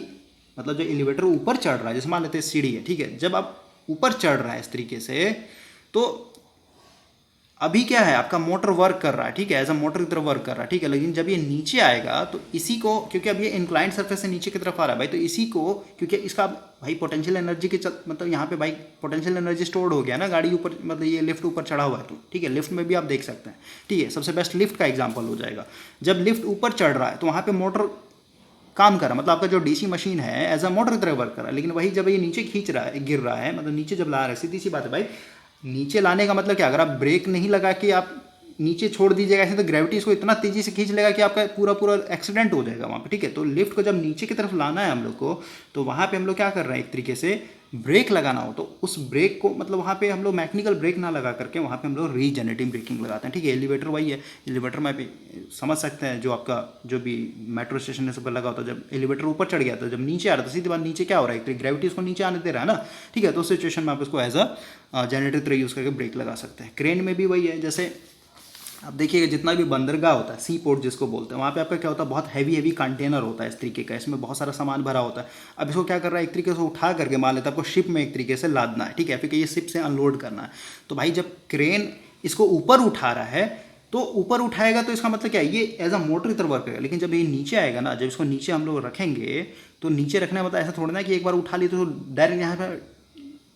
मतलब जो एलिवेटर ऊपर चढ़ रहा है, जैसे मान लेते हैं सीढ़ी है, ठीक है, जब आप ऊपर चढ़ रहा है इस तरीके से, तो अभी क्या है, आपका मोटर वर्क कर रहा है, ठीक है, एज अ मोटर की तरफ वर्क कर रहा है, ठीक है। लेकिन जब ये नीचे आएगा तो इसी को, क्योंकि अब ये इंक्लाइंड सरफेस से नीचे की तरफ आ रहा है भाई, तो इसी को, क्योंकि इसका भाई पोटेंशियल एनर्जी के मतलब यहाँ पे भाई पोटेंशियल एनर्जी स्टोर्ड हो गया ना, गाड़ी ऊपर, मतलब ये लिफ्ट ऊपर चढ़ा हुआ है, तो ठीक है, लिफ्ट में भी आप देख सकते हैं, ठीक है, सबसे बेस्ट लिफ्ट का एग्जाम्पल हो जाएगा। जब लिफ्ट ऊपर चढ़ रहा है तो वहाँ पे मोटर काम कर रहा है, मतलब आपका जो डीसी मशीन है एज अ मोटर की तरह वर्क कर रहा है। लेकिन वही जब ये नीचे खींच रहा है, गिर रहा है, मतलब नीचे जब ला रहा है, सीधी सी बात है भाई, नीचे लाने का मतलब क्या, अगर आप ब्रेक नहीं लगा के आप नीचे छोड़ दीजिएगा ऐसे, तो ग्रेविटी इसको इतना तेजी से खींच लेगा कि आपका पूरा पूरा एक्सीडेंट हो जाएगा वहाँ पे, ठीक है। तो लिफ्ट को जब नीचे की तरफ लाना है हम लोग को, तो वहाँ पे हम लोग क्या कर रहे हैं, एक तरीके से ब्रेक लगाना हो, तो उस ब्रेक को मतलब वहाँ पे हम लोग मैकेनिकल ब्रेक ना लगा करके वहाँ पे हम लोग रीजनरेटिव ब्रेकिंग लगाते हैं, ठीक है। एलिवेटर वही है, एलिवेटर में भी समझ सकते हैं, जो आपका जो भी मेट्रो स्टेशन सब पर लगा होता है, जब एलिवेटर ऊपर चढ़ गया तो जब नीचे आ रहा था, सीधी बात नीचे क्या हो रहा है, एक ग्रेविटी उसको नीचे आने दे रहा है ना, ठीक है। तो उस सिचुएशन में आप उसको एज अ जनरेटर तरह यूज़ करके ब्रेक लगा सकते हैं। क्रेन में भी वही है, जैसे अब देखिएगा जितना भी बंदरगाह होता है, सी पोर्ट जिसको बोलते हैं, वहाँ पे आपका क्या होता है, बहुत हैवी कंटेनर होता है इस तरीके का, इसमें बहुत सारा सामान भरा होता है। अब इसको क्या कर रहा है, एक तरीके से उठा करके मान लेता है, आपको शिप में एक तरीके से लादना है, ठीक है, फिर ये शिप से अनलोड करना है। तो भाई जब क्रेन इसको ऊपर उठा रहा है, तो ऊपर उठाएगा तो इसका मतलब क्या है, ये एज अ मोटर की तरह वर्क करेगा। लेकिन जब ये नीचे आएगा ना, जब इसको नीचे हम लोग रखेंगे, तो नीचे रखने का मतलब ऐसा थोड़ा ना कि एक बार उठा ली तो डायरेक्ट यहाँ पर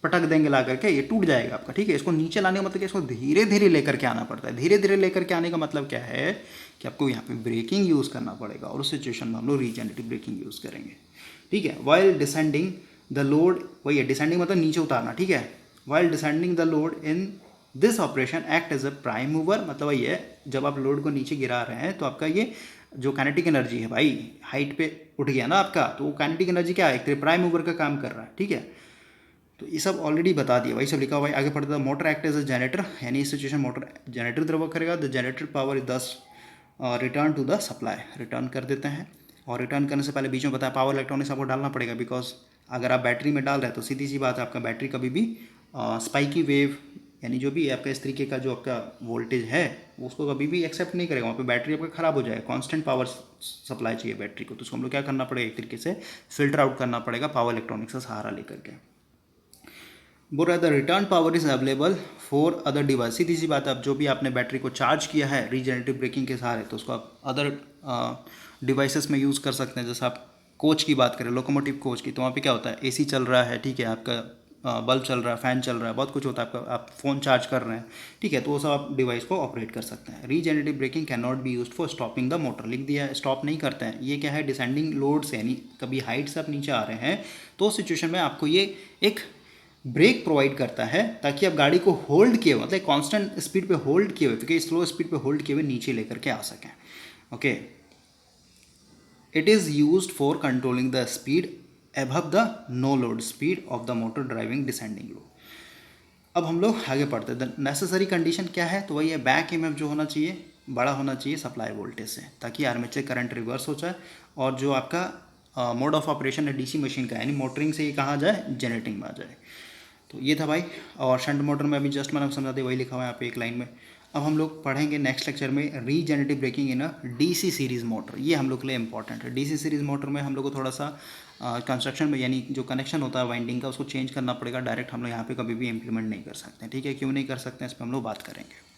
पटक देंगे ला करके, ये टूट जाएगा आपका, ठीक है। इसको नीचे लाने का मतलब कि इसको धीरे धीरे लेकर के आना पड़ता है। धीरे धीरे लेकर के आने का मतलब क्या है कि आपको यहाँ पे ब्रेकिंग यूज़ करना पड़ेगा, और उस सिचुएशन में हम लोग रीजनरेटिव ब्रेकिंग यूज़ करेंगे, ठीक है। वाइल डिसेंडिंग द लोड, वही है डिसेंडिंग मतलब नीचे उतारना, ठीक है। While descending the load in this operation act as a prime mover, मतलब वही है, जब आप लोड को नीचे गिरा रहे हैं तो आपका ये जो काइनेटिक एनर्जी है भाई, हाइट पे उठ गया ना आपका, तो वो काइनेटिक एनर्जी क्या है, एक प्राइम मूवर का काम कर रहा है, ठीक है। तो ये सब ऑलरेडी बता दिया, वही सब लिखा हुआ है। आगे पढ़ता है motor act as a generator, यानी इस सिचुएशन मोटर जनरेटर द्रव करेगा। The generator power is thus return to the supply, return कर देते हैं। और रिटर्न करने से पहले बीच में बताया पावर इलेक्ट्रॉनिक्स आपको डालना पड़ेगा, बिकॉज अगर आप बैटरी में डाल रहे हैं तो सीधी सी बात है आपका बैटरी कभी भी स्पाइकी वेव, यानी जो भी आपका इस तरीके का जो आपका वोल्टेज है उसको कभी भी एक्सेप्ट नहीं करेगा, वहाँ पे बैटरी आपका ख़राब हो जाएगा। कांस्टेंट पावर सप्लाई चाहिए बैटरी को, तो उसको हम लोग क्या करना पड़ेगा, एक तरीके से फिल्टर आउट करना पड़ेगा पावर इलेक्ट्रॉनिक्स का सहारा लेकर के। बोल रहा है the return power is available for other device. सीधी सी बात है, अब जो भी आपने बैटरी को चार्ज किया है रीजनरेटिव ब्रेकिंग के सहारे, तो उसको आप अदर डिवाइसेस में यूज़ कर सकते हैं। जैसे आप कोच की बात करें, लोकोमोटिव कोच की, तो वहाँ पे क्या होता है, एसी चल रहा है, ठीक है, आपका बल्ब चल रहा है, फ़ैन चल रहा है, बहुत कुछ होता है आपका, आप फ़ोन चार्ज कर रहे हैं, ठीक है, तो वो सब आप डिवाइस को ऑपरेट कर सकते हैं। Regenerative braking can not be used for stopping the motor, लिख दिया है, स्टॉप नहीं करते हैं। ये क्या है, डिसेंडिंग लोड से, यानी कभी हाइट से आप नीचे आ रहे हैं तो उस सिचुएशन में आपको ये एक ब्रेक प्रोवाइड करता है, ताकि आप गाड़ी को होल्ड किए हुए, मतलब कांस्टेंट स्पीड पे होल्ड किए हुए, क्योंकि स्लो स्पीड पे होल्ड किए हुए नीचे लेकर के आ सकें। Okay, it is used for controlling the speed above the no load speed of the motor driving descending load. अब हम लोग आगे पढ़ते हैं। द नेसेसरी कंडीशन क्या है, तो वही है बैक ईएमएफ जो होना चाहिए बड़ा होना चाहिए सप्लाई वोल्टेज से, ताकि आर्मेचर करंट रिवर्स हो जाए और जो आपका मोड ऑफ ऑपरेशन है डीसी मशीन का, यानी मोटरिंग से ये कहाँ जाए, जनरेटिंग में आ जाए। तो ये था भाई। और शंट मोटर में अभी जस्ट मैंने समझा दिया, वही लिखा हुआ है यहाँ पे एक लाइन में। अब हम लोग पढ़ेंगे नेक्स्ट लेक्चर में regenerative braking in a DC series motor. ये हम लोग के लिए इंपॉर्टेंट है। डीसी सीरीज़ मोटर में हम लोग को थोड़ा सा कंस्ट्रक्शन में, यानी जो कनेक्शन होता है वाइंडिंग का, उसको चेंज करना पड़ेगा। डायरेक्ट हम लोग यहाँ पे कभी भी इंप्लीमेंट नहीं कर सकते, ठीक है। क्यों नहीं कर सकते, इस पर हम लोग बात करेंगे।